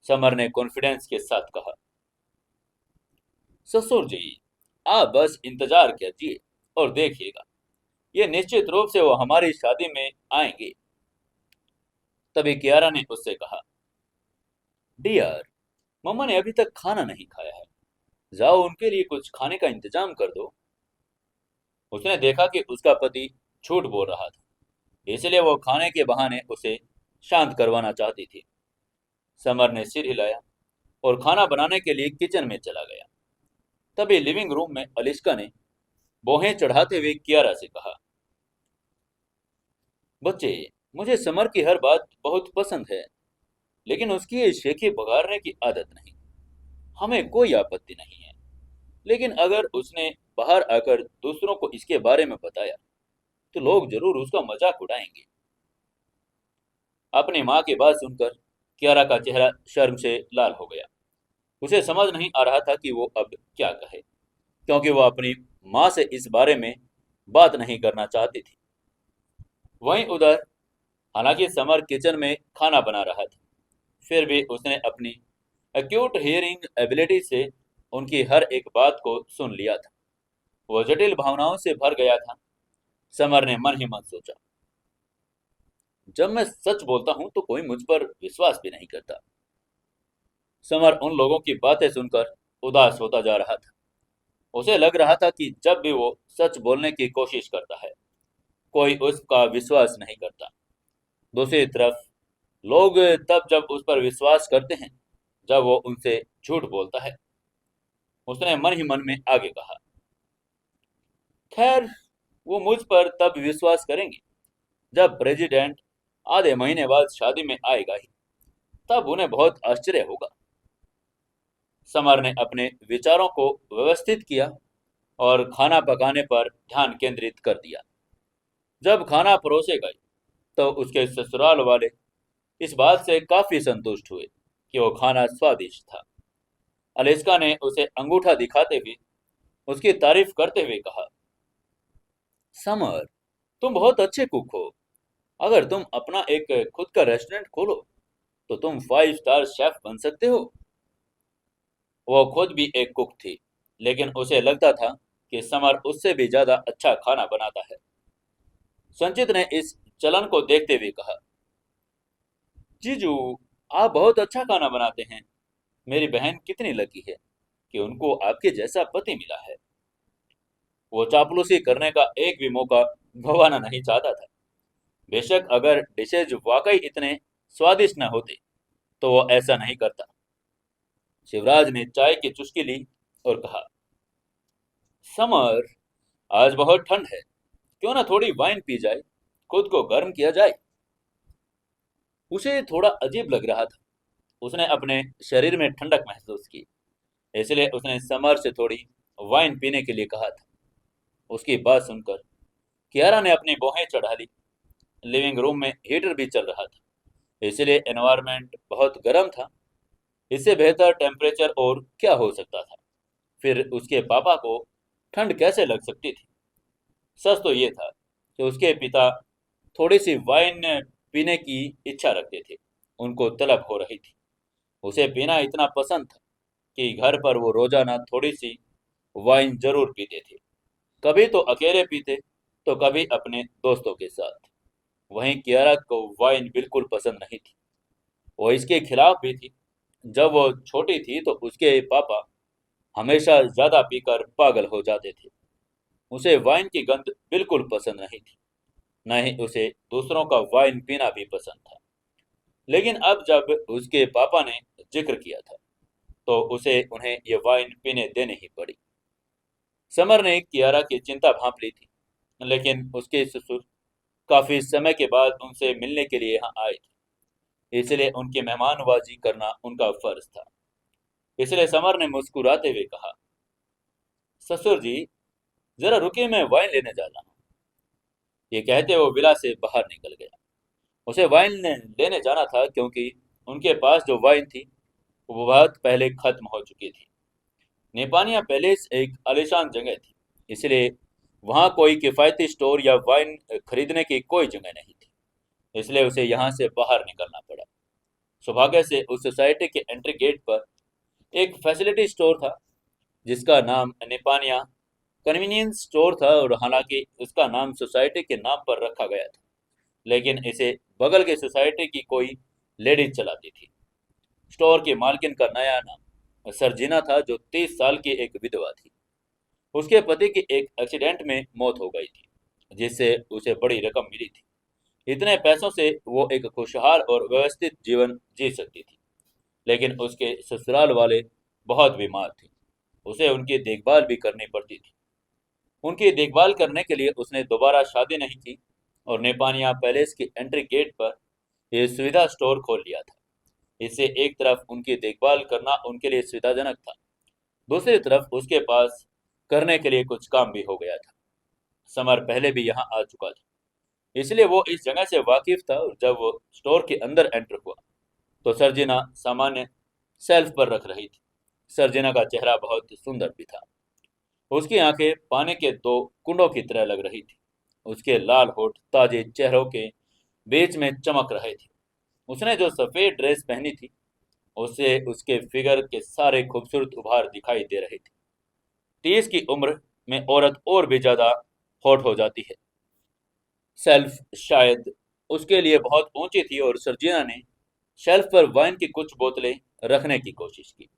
समर ने कॉन्फिडेंस के साथ कहा, ससुर जी, आप बस इंतजार कीजिए और देखिएगा, ये निश्चित रूप से वो हमारी शादी में आएंगे। तभी कियारा ने उससे कहा, डियर, मम्मा ने अभी तक खाना नहीं खाया है, जाओ उनके लिए कुछ खाने का इंतजाम कर दो। उसने देखा कि उसका पति झूठ बोल रहा था, इसलिए वो खाने के बहाने उसे शांत करवाना चाहती थी। समर ने सिर हिलाया और खाना बनाने के लिए किचन में चला गया। तभी लिविंग रूम में अलिश्का ने बोहें चढ़ाते हुए कियारा से कहा, बच्चे, मुझे समर की हर बात बहुत पसंद है, लेकिन उसकी ये शेखी बघाड़ने की आदत नहीं। हमें कोई आपत्ति नहीं है, लेकिन अगर उसने बाहर आकर दूसरों को इसके बारे में बताया तो लोग जरूर उसका मजाक उड़ाएंगे। अपनी माँ की बात सुनकर कियारा का चेहरा शर्म से लाल हो गया। उसे समझ नहीं आ रहा था कि वो अब क्या कहे, क्योंकि वो अपनी माँ से इस बारे में बात नहीं करना चाहती थी। वहीं उधर, हालांकि समर किचन में खाना बना रहा था, फिर भी उसने अपनी एक्यूट हियरिंग एबिलिटी से उनकी हर एक बात को सुन लिया था। वो जटिल भावनाओं से भर गया था। समर ने मन ही मन सोचा, जब मैं सच बोलता हूं तो कोई मुझ पर विश्वास भी नहीं करता। समर उन लोगों की बातें सुनकर उदास होता जा रहा था। उसे लग रहा था कि जब भी वो सच बोलने की कोशिश करता है, कोई उसका विश्वास नहीं करता। दूसरी तरफ, लोग तब जब उस पर विश्वास करते हैं जब वो उनसे झूठ बोलता है। उसने मन ही मन में आगे कहा, खैर, वो मुझ पर तब विश्वास करेंगे जब प्रेसिडेंट आधे महीने बाद शादी में आएगा ही, तब उन्हें बहुत आश्चर्य होगा। समर ने अपने विचारों को व्यवस्थित किया और खाना पकाने पर ध्यान केंद्रित कर दिया। जब खाना परोसे गए तो उसके ससुराल वाले इस बात से काफी संतुष्ट हुए कि वो खाना स्वादिष्ट था। अलिस्का ने उसे अंगूठा दिखाते हुए उसकी तारीफ करते हुए कहा, समर, तुम बहुत अच्छे कुक हो। अगर तुम अपना एक खुद का रेस्टोरेंट खोलो तो तुम 5 स्टार शेफ बन सकते हो। वो खुद भी एक कुक थी, लेकिन उसे लगता था कि समर उससे भी ज्यादा अच्छा खाना बनाता है। संचित ने इस चलन को देखते हुए कहा, जीजू, आप बहुत अच्छा खाना बनाते हैं। मेरी बहन कितनी लकी है कि उनको आपके जैसा पति मिला है। वो चापलूसी करने का एक भी मौका गंवाना नहीं चाहता था। बेशक अगर डिशेज वाकई इतने स्वादिष्ट न होते तो वो ऐसा नहीं करता। शिवराज ने चाय की चुस्की ली और कहा, समर, आज बहुत ठंड है, क्यों ना थोड़ी वाइन पी जाए, खुद को गर्म किया जाए। उसे थोड़ा अजीब लग रहा था। उसने अपने शरीर में ठंडक महसूस की, इसलिए उसने समर से थोड़ी वाइन पीने के लिए कहा था। उसकी बात सुनकर कियारा ने अपनी बोहें चढ़ा ली। लिविंग रूम में हीटर भी चल रहा था, इसलिए एनवायरनमेंट बहुत गर्म था। इससे बेहतर टेम्परेचर और क्या हो सकता था। फिर उसके पापा को ठंड कैसे लग सकती थी। सच तो ये था कि उसके पिता थोड़ी सी वाइन पीने की इच्छा रखते थे। उनको तलब हो रही थी। उसे पीना इतना पसंद था कि घर पर वो रोजाना थोड़ी सी वाइन जरूर पीते थे। कभी तो अकेले पीते, तो कभी अपने दोस्तों के साथ। वहीं कियारा को वाइन बिल्कुल पसंद नहीं थी। वो इसके खिलाफ भी थी। जब वो छोटी थी तो उसके पापा हमेशा ज्यादा पीकर पागल हो जाते थे। उसे वाइन की गंध बिल्कुल पसंद नहीं थी, न ही उसे दूसरों का वाइन पीना भी पसंद था। लेकिन अब जब उसके पापा ने जिक्र किया था तो उसे उन्हें ये वाइन पीने देनी ही पड़ी। समर ने कियारा की चिंता भांप ली थी, लेकिन उसके ससुर काफी समय के बाद उनसे मिलने के लिए यहाँ आए थे, इसलिए उनकी मेहमाननवाजी करना उनका फर्ज था। इसलिए समर ने मुस्कुराते हुए कहा, ससुर जी, जरा रुकिए, मैं वाइन लेने जा रहा हूँ। ये कहते वो विला से बाहर निकल गया। उसे वाइन लेने जाना था क्योंकि उनके पास जो वाइन थी वो बहुत पहले खत्म हो चुकी थी। नेपानिया पैलेस एक आलीशान जगह थी, इसलिए वहाँ कोई किफ़ायती स्टोर या वाइन खरीदने की कोई जगह नहीं थी, इसलिए उसे यहाँ से बाहर निकलना पड़ा। सौभाग्य से उस सोसाइटी के एंट्री गेट पर एक फैसिलिटी स्टोर था, जिसका नाम नेपानिया कन्वीनियंस स्टोर था, और हालांकि उसका नाम सोसाइटी के नाम पर रखा गया था, लेकिन इसे बगल के सोसाइटी की कोई लेडीज चलाती थी। स्टोर की मालकिन का नया नाम सरजीना था, जो 30 साल की एक विधवा थी। उसके पति की एक एक्सीडेंट में मौत हो गई थी, जिससे उसे बड़ी रकम मिली थी। इतने पैसों से वो एक खुशहाल और व्यवस्थित जीवन जी सकती थी, लेकिन उसके ससुराल वाले बहुत बीमार थे। उसे उनकी देखभाल भी करनी पड़ती थी। उनकी देखभाल करने के लिए उसने दोबारा शादी नहीं की और नेपानिया पैलेस की एंट्री गेट पर यह सुविधा स्टोर खोल लिया था। इससे एक तरफ उनकी देखभाल करना उनके लिए सुविधाजनक था, दूसरी तरफ उसके पास करने के लिए कुछ काम भी हो गया था। समर पहले भी यहाँ आ चुका था, इसलिए वो इस जगह से वाकिफ था, और जब वो स्टोर के अंदर एंटर हुआ तो सर्जिना सामान्य शेल्फ पर रख रही थी। सर्जिना का चेहरा बहुत सुंदर भी था। उसकी आंखें पानी के दो कुंडों की तरह लग रही थी। उसके लाल होठ ताजे चेहरों के बीच में चमक रहे थे। उसने जो सफेद ड्रेस पहनी थी, उससे उसके फिगर के सारे खूबसूरत उभार दिखाई दे रहे थे। 30 की उम्र में औरत और भी ज्यादा हॉट हो जाती है। शेल्फ शायद उसके लिए बहुत ऊंची थी, और सर्जिना ने शेल्फ पर वाइन की कुछ बोतलें रखने की कोशिश की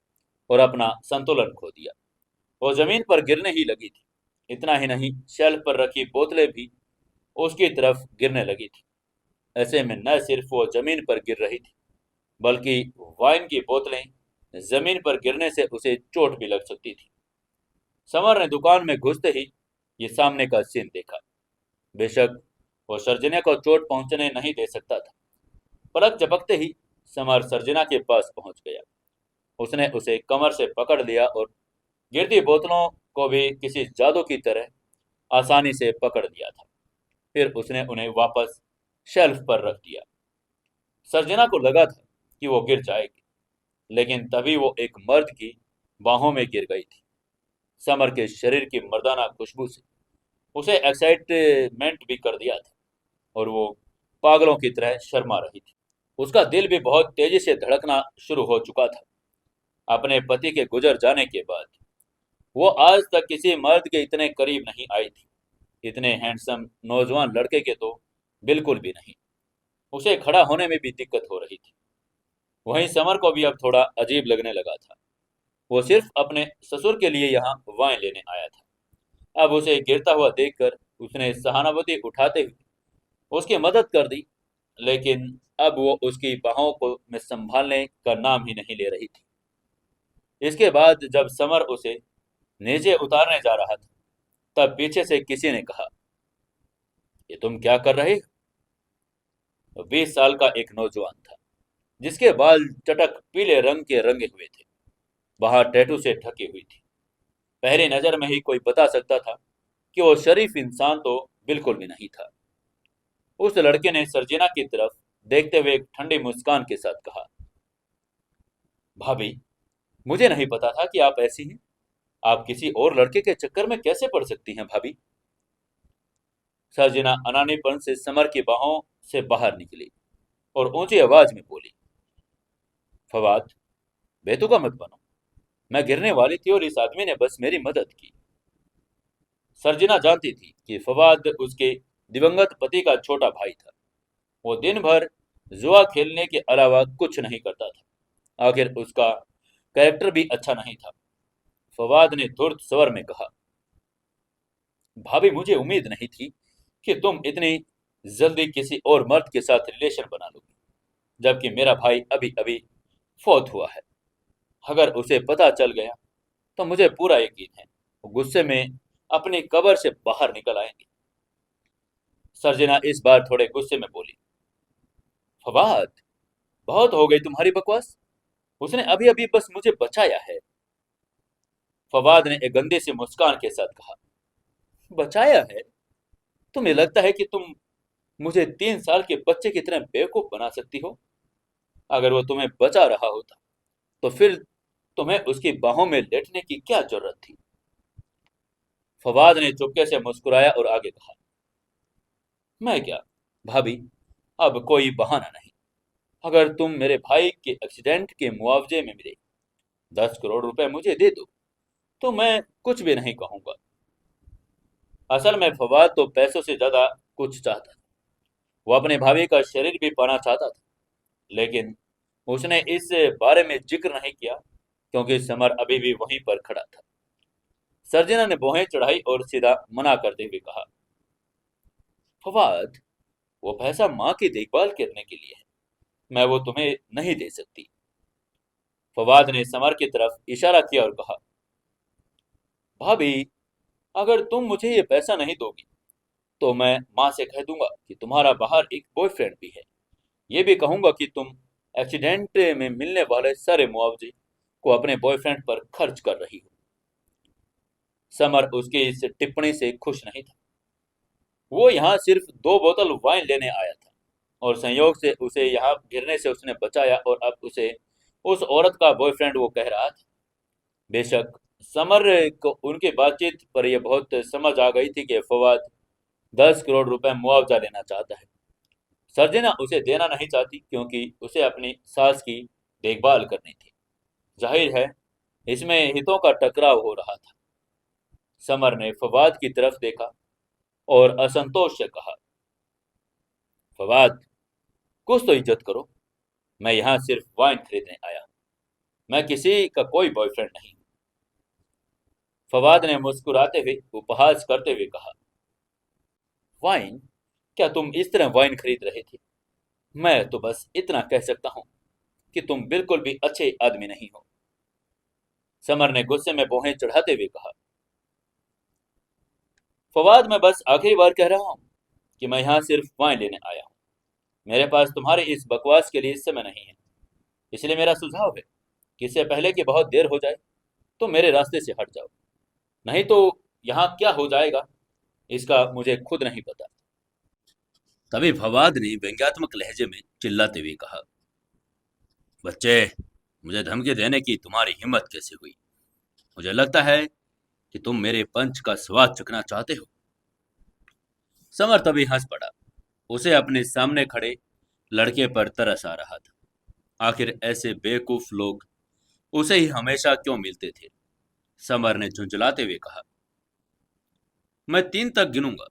और अपना संतुलन खो दिया। वो जमीन पर गिरने ही लगी थी। इतना ही नहीं, शेल्फ पर रखी बोतलें भी उसकी तरफ गिरने लगी थी। ऐसे में न सिर्फ वो जमीन पर गिर रही थी, बल्कि वाइन की बोतलें जमीन पर गिरने से उसे चोट भी लग सकती थी। समर ने दुकान में घुसते ही ये सामने का सीन देखा। बेशक वो सर्जिना को चोट पहुंचने नहीं दे सकता था। पलक झपकते ही समर सर्जिना के पास पहुंच गया। उसने उसे कमर से पकड़ लिया और गिरती बोतलों को भी किसी जादू की तरह आसानी से पकड़ लिया था। फिर उसने उन्हें वापस शेल्फ पर रख दिया। सर्जना को लगा था कि वो गिर जाएगी, लेकिन तभी वो एक मर्द की बाहों में गिर गई थी। समर के शरीर की मर्दाना खुशबू से उसे एक्साइटमेंट भी कर दिया था, और वो पागलों की तरह शर्मा रही थी। उसका दिल भी बहुत तेजी से धड़कना शुरू हो चुका था। अपने पति के गुजर जाने के बाद वो आज तक किसी मर्द के इतने करीब नहीं आई थी। इतने हैंडसम नौजवान लड़के के तो बिल्कुल भी नहीं। उसे खड़ा होने में भी दिक्कत हो रही थी। वहीं समर को भी अब थोड़ा अजीब लगने लगा था। वो सिर्फ अपने ससुर के लिए यहाँ वाइन लेने आया था। अब उसे गिरता हुआ देखकर उसने सहानुभूति उठाते हुए उसकी मदद कर दी, लेकिन अब वो उसकी बाहों को में संभालने का नाम ही नहीं ले रही थी। इसके बाद जब समर उसे नीचे उतारने जा रहा था, तब पीछे से किसी ने कहा, ये तुम क्या कर रहे हो? 20 साल का एक नौजवान था, जिसके बाल चटक पीले रंग के रंगे हुए थे, बाहर टैटू से ढकी हुई थी। पहली नजर में ही कोई बता सकता था कि वो शरीफ इंसान तो बिल्कुल भी नहीं था। उस लड़के ने सर्जिना की तरफ देखते हुए एक ठंडी मुस्कान के साथ कहा, भाभी, मुझे नहीं पता था कि आप ऐसी हैं। आप किसी और लड़के के चक्कर में कैसे पड़ सकती हैं भाभी? सर्जिना अनानीपन से समर की बाहों से बाहर निकली और ऊंची आवाज में बोली, फवाद, बेतुका मत बनो। मैं गिरने वाली थी और इस आदमी ने बस मेरी मदद की। सर्जिना जानती थी कि फवाद उसके दिवंगत पति का छोटा भाई था। वो दिन भर जुआ खेलने के अलावा कुछ नहीं करता था। आखिर उसका कैरेक्टर भी अच्छा नहीं था। फवाद ने धूर्त स्वर में कहा, भाभी, मुझे उम्मीद नहीं थी कि तुम इतनी जल्दी किसी और मर्द के साथ रिलेशन बना लोगी, जबकि मेरा भाई अभी अभी फौत हुआ है। अगर उसे पता चल गया तो मुझे पूरा यकीन है वो गुस्से में अपनी कब्र से बाहर निकल आएंगे। सर्जिना इस बार थोड़े गुस्से में बोली, फवाद, बहुत हो गई तुम्हारी बकवास। उसने अभी अभी बस मुझे बचाया है। फवाद ने एक गंदे से मुस्कान के साथ कहा, बचाया है? तुम्हें लगता है कि तुम मुझे 3 साल के बच्चे की तरह बेवकूफ बना सकती हो? अगर वो तुम्हें बचा रहा होता तो फिर तुम्हें उसकी बाहों में लेटने की क्या जरूरत थी? फवाद ने चुपके से मुस्कुराया और आगे कहा, मैं क्या भाभी, अब कोई बहाना नहीं। अगर तुम मेरे भाई के एक्सीडेंट के मुआवजे में मिले 10 करोड़ रुपए मुझे दे दो तो मैं कुछ भी नहीं कहूंगा। असल में फवाद तो पैसों से ज्यादा कुछ चाहता था। वो अपने भाभी का शरीर भी पाना चाहता था, लेकिन उसने इस बारे में जिक्र नहीं किया क्योंकि समर अभी भी वहीं पर खड़ा था। सर्जिना ने भौहें चढ़ाई और सीधा मना करते हुए कहा, फवाद, वो पैसा माँ की देखभाल करने के लिए है, मैं वो तुम्हें नहीं दे सकती। फवाद ने समर की तरफ इशारा किया और कहा, भाभी, अगर तुम मुझे ये पैसा नहीं दोगी तो मैं माँ से कह दूंगा कि तुम्हारा बाहर एक बॉयफ्रेंड भी है। ये भी कहूंगा कि तुम एक्सीडेंट में मिलने वाले सारे मुआवजे को अपने बॉयफ्रेंड पर खर्च कर रही हो। समर उसकी इस टिप्पणी से खुश नहीं था। वो यहाँ सिर्फ 2 बोतल वाइन लेने आया था और संयोग से उसे यहाँ गिरने से उसने बचाया और अब उसे उस औरत का बॉयफ्रेंड वो कह रहा था। बेशक समर को उनकी बातचीत पर यह बहुत समझ आ गई थी कि फवाद 10 करोड़ रुपए मुआवजा लेना चाहता है। सर्जिना उसे देना नहीं चाहती क्योंकि उसे अपनी सास की देखभाल करनी थी। जाहिर है इसमें हितों का टकराव हो रहा था। समर ने फवाद की तरफ देखा और असंतोष से कहा, फवाद, कुछ तो इज्जत करो। मैं यहाँ सिर्फ वाइन खरीदने आया, मैं किसी का कोई बॉयफ्रेंड नहीं। फवाद ने मुस्कुराते हुए उपहास करते हुए कहा, वाइन? क्या तुम इस तरह वाइन खरीद रहे थे? मैं तो बस इतना कह सकता हूँ कि तुम बिल्कुल भी अच्छे आदमी नहीं हो। समर ने गुस्से में भौहें चढ़ाते हुए कहा, फवाद, मैं बस आखिरी बार कह रहा हूँ कि मैं यहाँ सिर्फ वाइन लेने आया हूँ। मेरे पास तुम्हारी इस बकवास के लिए इस समय नहीं है। इसलिए मेरा सुझाव है कि इससे पहले कि बहुत देर हो जाए तो मेरे रास्ते से हट जाओ। नहीं तो यहाँ क्या हो जाएगा इसका मुझे खुद नहीं पता। तभी फवाद ने व्यंग्यात्मक लहजे में चिल्लाते हुए कहा, बच्चे, मुझे धमकी देने की तुम्हारी हिम्मत कैसे हुई? मुझे लगता है कि तुम मेरे पंच का स्वाद चखना चाहते हो। समर तभी हंस पड़ा। उसे अपने सामने खड़े लड़के पर तरस आ रहा था। आखिर ऐसे बेवकूफ लोग उसे ही हमेशा क्यों मिलते थे? समर ने झुंझलाते हुए कहा, मैं 3 तक गिनूंगा,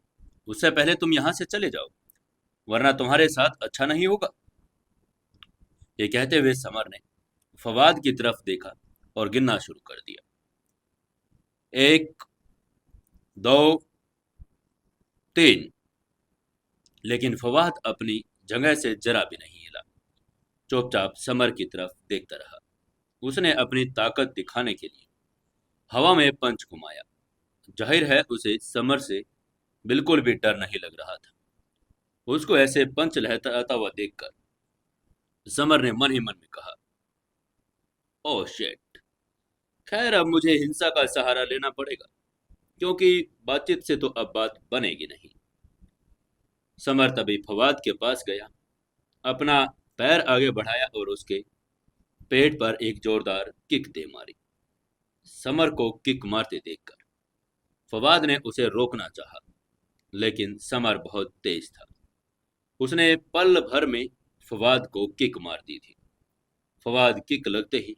उससे पहले तुम यहां से चले जाओ, वरना तुम्हारे साथ अच्छा नहीं होगा। ये कहते हुए समर ने फवाद की तरफ देखा और गिनना शुरू कर दिया। 1, 2, 3। लेकिन फवाद अपनी जगह से जरा भी नहीं हिला। चुपचाप समर की तरफ देखता रहा। उसने अपनी ताकत दिखाने के लिए हवा में पंच घुमाया। जाहिर है उसे समर से बिल्कुल भी डर नहीं लग रहा था। उसको ऐसे पंच लहराता हुआ देखकर समर ने मन ही मन में कहा, ओह शिट, खैर अब मुझे हिंसा का सहारा लेना पड़ेगा क्योंकि बातचीत से तो अब बात बनेगी नहीं। समर तभी फवाद के पास गया, अपना पैर आगे बढ़ाया और उसके पेट पर एक जोरदार किक दे मारी। समर को किक मारते देखकर फवाद ने उसे रोकना चाहा, लेकिन समर बहुत तेज था। उसने पल भर में फवाद को किक मार दी थी। फवाद किक लगते ही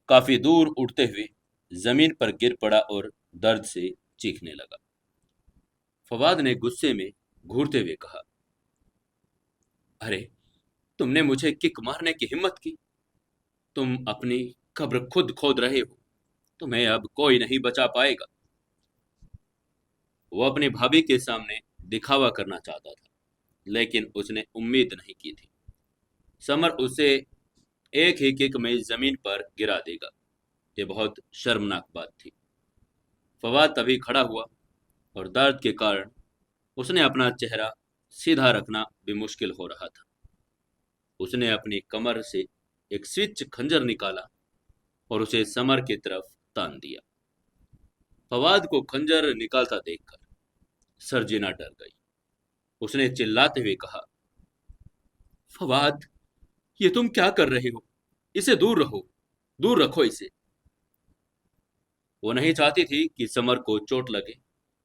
काफी दूर उड़ते हुए जमीन पर गिर पड़ा और दर्द से चीखने लगा। फवाद ने गुस्से में घूरते हुए कहा, अरे, तुमने मुझे किक मारने की हिम्मत की? तुम अपनी कब्र खुद खोद रहे हो। तुम्हें अब कोई नहीं बचा पाएगा। वो अपनी भाभी के सामने दिखावा करना चाहता था, लेकिन उसने उम्मीद नहीं की थी समर उसे एक ही किक में जमीन पर गिरा देगा। ये बहुत शर्मनाक बात थी। फवाद तभी खड़ा हुआ और दर्द के कारण उसने अपना चेहरा सीधा रखना भी मुश्किल हो रहा था। उसने अपनी कमर से एक स्विच खंजर निकाला और उसे समर की तरफ तान दिया। फवाद को खंजर निकालता देखकर सर्जिना डर गई। उसने चिल्लाते हुए कहा, फवाद, ये तुम क्या कर रहे हो? इसे दूर रहो, दूर रखो इसे। वो नहीं चाहती थी कि समर को चोट लगे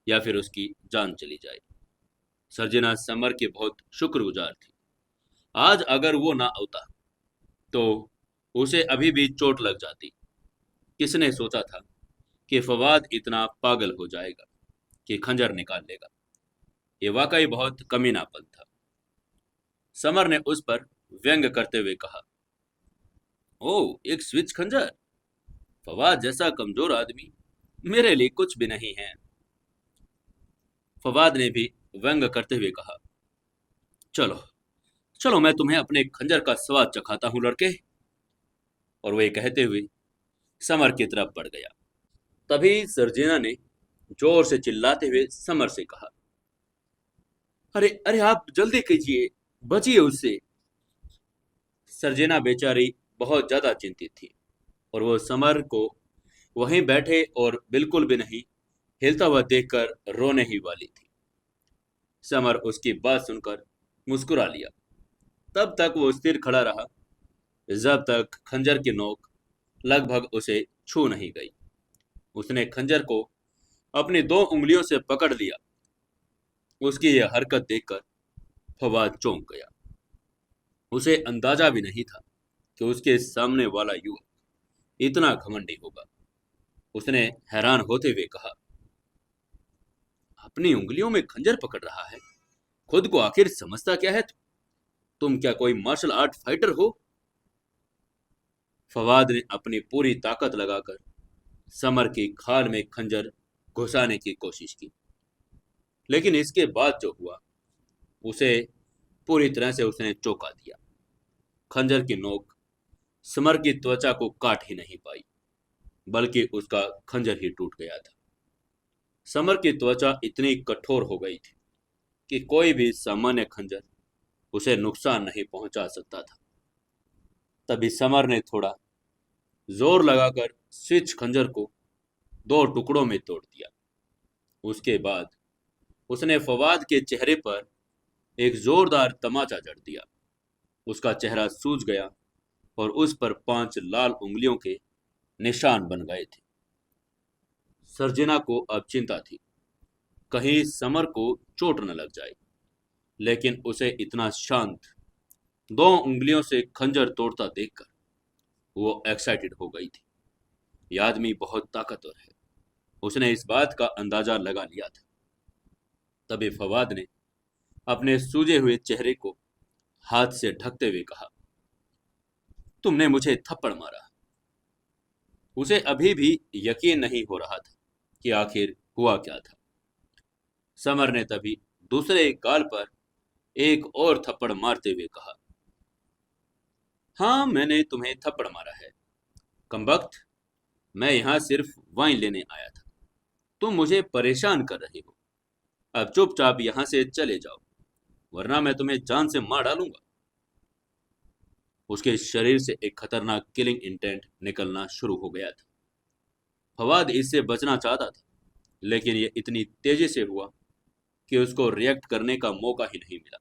या फिर उसकी जान चली जाए। सर्जिना समर की बहुत शुक्रगुजार थी। आज अगर वो ना होता तो उसे अभी भी चोट लग जाती। किसने सोचा था कि फवाद इतना पागल हो जाएगा कि खंजर निकाल लेगा। ये वाकई बहुत कमीनापन था। समर ने उस पर व्यंग करते हुए कहा, ओह, एक स्विच खंजर? फवाद जैसा कमजोर आदमी मेरे लिए कुछ भी नहीं है। फवाद ने भी व्यंग करते हुए कहा, चलो चलो, मैं तुम्हें अपने खंजर का स्वाद चखाता हूं लड़के। और वे कहते हुए समर की तरफ बढ़ गया। तभी सर्जिना ने जोर से चिल्लाते हुए समर से कहा, अरे अरे, आप जल्दी कीजिए, बचिए उससे। सर्जिना बेचारी बहुत ज्यादा चिंतित थी और वो समर को वहीं बैठे और बिल्कुल भी नहीं हिलता हुआ देखकर रोने ही वाली थी। समर उसकी बात सुनकर मुस्कुरा लिया। तब तक वो स्थिर खड़ा रहा जब तक खंजर की नोक लगभग उसे छू नहीं गई। उसने खंजर को अपनी 2 उंगलियों से पकड़ लिया। उसकी यह हरकत देखकर फवाद चौंक गया। उसे अंदाजा भी नहीं था कि उसके सामने वाला युवक इतना घमंडी होगा। उसने हैरान होते हुए कहा, अपनी उंगलियों में खंजर पकड़ रहा है? खुद को आखिर समझता क्या है तुम क्या कोई मार्शल आर्ट फाइटर हो? फवाद ने अपनी पूरी ताकत लगाकर समर की खाल में खंजर घुसाने की कोशिश की, लेकिन इसके बाद जो हुआ उसे पूरी तरह से उसने चौंका दिया। खंजर की नोक समर की त्वचा को काट ही नहीं पाई, बल्कि उसका खंजर ही टूट गया था। समर की त्वचा इतनी कठोर हो गई थी कि कोई भी सामान्य खंजर उसे नुकसान नहीं पहुंचा सकता था। तभी समर ने थोड़ा जोर लगाकर स्विच खंजर को 2 टुकड़ों में तोड़ दिया। उसके बाद उसने फवाद के चेहरे पर एक जोरदार तमाचा जड़ दिया। उसका चेहरा सूज गया और उस पर 5 लाल उंगलियों के निशान बन गए थे। सर्जिना को अब चिंता थी, कहीं समर को चोट न लग जाए, लेकिन उसे इतना शांत 2 उंगलियों से खंजर तोड़ता देखकर वो एक्साइटेड हो गई थी। यह आदमी बहुत ताकतवर है, उसने इस बात का अंदाजा लगा लिया था। तभी फवाद ने अपने सूजे हुए चेहरे को हाथ से ढकते हुए कहा, तुमने मुझे थप्पड़ मारा। उसे अभी भी यकीन नहीं हो रहा था कि आखिर हुआ क्या था। समर ने तभी दूसरे गाल पर एक और थप्पड़ मारते हुए कहा, हाँ, मैंने तुम्हें थप्पड़ मारा है कमबख्त। मैं यहाँ सिर्फ वाइन लेने आया था। तुम मुझे परेशान कर रहे हो। अब चुपचाप यहाँ से चले जाओ, वरना मैं तुम्हें जान से मार डालूंगा। उसके शरीर से एक खतरनाक किलिंग इंटेंट निकलना शुरू हो गया था। फवाद इससे बचना चाहता था, लेकिन यह इतनी तेजी से हुआ कि उसको रिएक्ट करने का मौका ही नहीं मिला।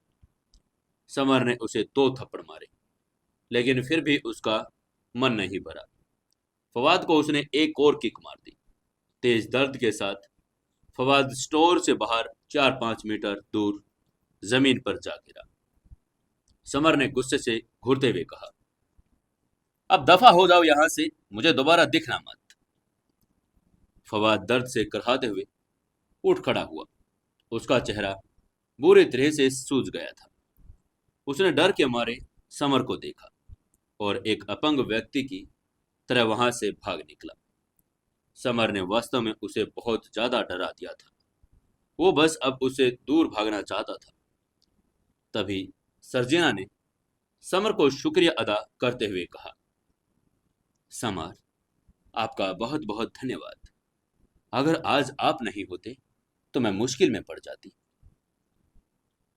समर ने उसे 2 थप्पड़ मारे, लेकिन फिर भी उसका मन नहीं भरा। फवाद को उसने एक और किक मार दी। तेज दर्द के साथ फवाद स्टोर से बाहर 4-5 मीटर दूर जमीन पर जा गिरा। समर ने गुस्से से घूरते हुए कहा, अब दफा हो जाओ यहां से, मुझे दोबारा दिखना मत। फवाद दर्द से कराहते हुए उठ खड़ा हुआ। उसका चेहरा बुरी तरह से सूज गया था। उसने डर के मारे समर को देखा और एक अपंग व्यक्ति की तरह वहां से भाग निकला। समर ने वास्तव में उसे बहुत ज्यादा डरा दिया था। वो बस अब उसे दूर भागना चाहता था। तभी सर्जिना ने समर को शुक्रिया अदा करते हुए कहा, समर, आपका बहुत बहुत धन्यवाद। अगर आज आप नहीं होते तो मैं मुश्किल में पड़ जाती।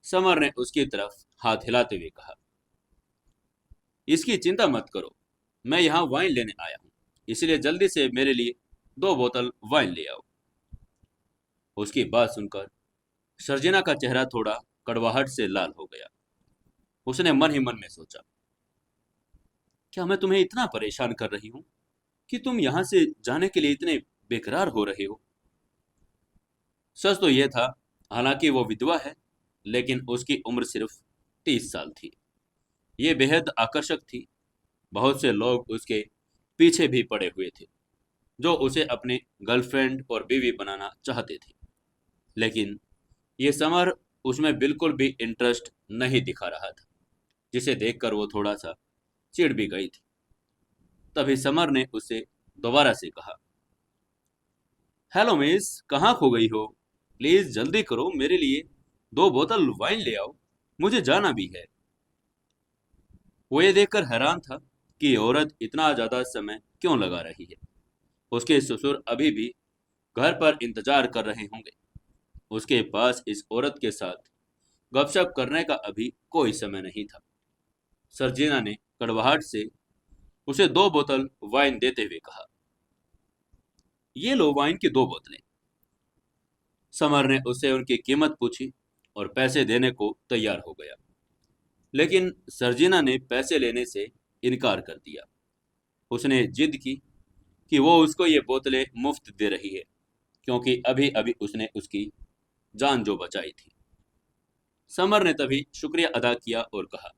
समर ने उसकी तरफ हाथ हिलाते हुए कहा, इसकी चिंता मत करो, मैं यहाँ वाइन लेने आया हूँ, इसलिए जल्दी से मेरे लिए 2 बोतल वाइन ले आओ। उसकी बात सुनकर सर्जिना का चेहरा थोड़ा कड़वाहट से लाल हो गया। उसने मन ही मन में सोचा, क्या मैं तुम्हें इतना परेशान कर रही हूँ कि तुम यहाँ से जाने के लिए इतने बेकरार हो रहे हो। सच तो यह था, हालांकि वो विधवा है, लेकिन उसकी उम्र सिर्फ 30 साल थी। ये बेहद आकर्षक थी। बहुत से लोग उसके पीछे भी पड़े हुए थे, जो उसे अपनी गर्लफ्रेंड और बीवी बनाना चाहते थे। लेकिन ये समर उसमें बिल्कुल भी इंटरेस्ट नहीं दिखा रहा था, जिसे देखकर वो थोड़ा सा चिढ़ भी गई थी। तभी समर ने उससे दोबारा से कहा, हेलो मिस, कहाँ खो गई हो? प्लीज जल्दी करो, मेरे लिए 2 बोतल वाइन ले आओ, मुझे जाना भी है। वो ये देखकर हैरान था कि ये औरत इतना ज्यादा समय क्यों लगा रही है। उसके ससुर अभी भी घर पर इंतजार कर रहे होंगे। उसके पास इस औरत के साथ गपशप करने का अभी कोई समय नहीं था। सर्जिना ने कड़वाहट से उसे 2 बोतल वाइन देते हुए कहा, ये लो वाइन की 2 बोतलें। समर ने उससे उनकी कीमत पूछी और पैसे देने को तैयार हो गया, लेकिन सर्जिना ने पैसे लेने से इनकार कर दिया। उसने जिद की कि वो उसको ये बोतलें मुफ्त दे रही है, क्योंकि अभी अभी उसने उसकी जान जो बचाई थी। समर ने तभी शुक्रिया अदा किया और कहा,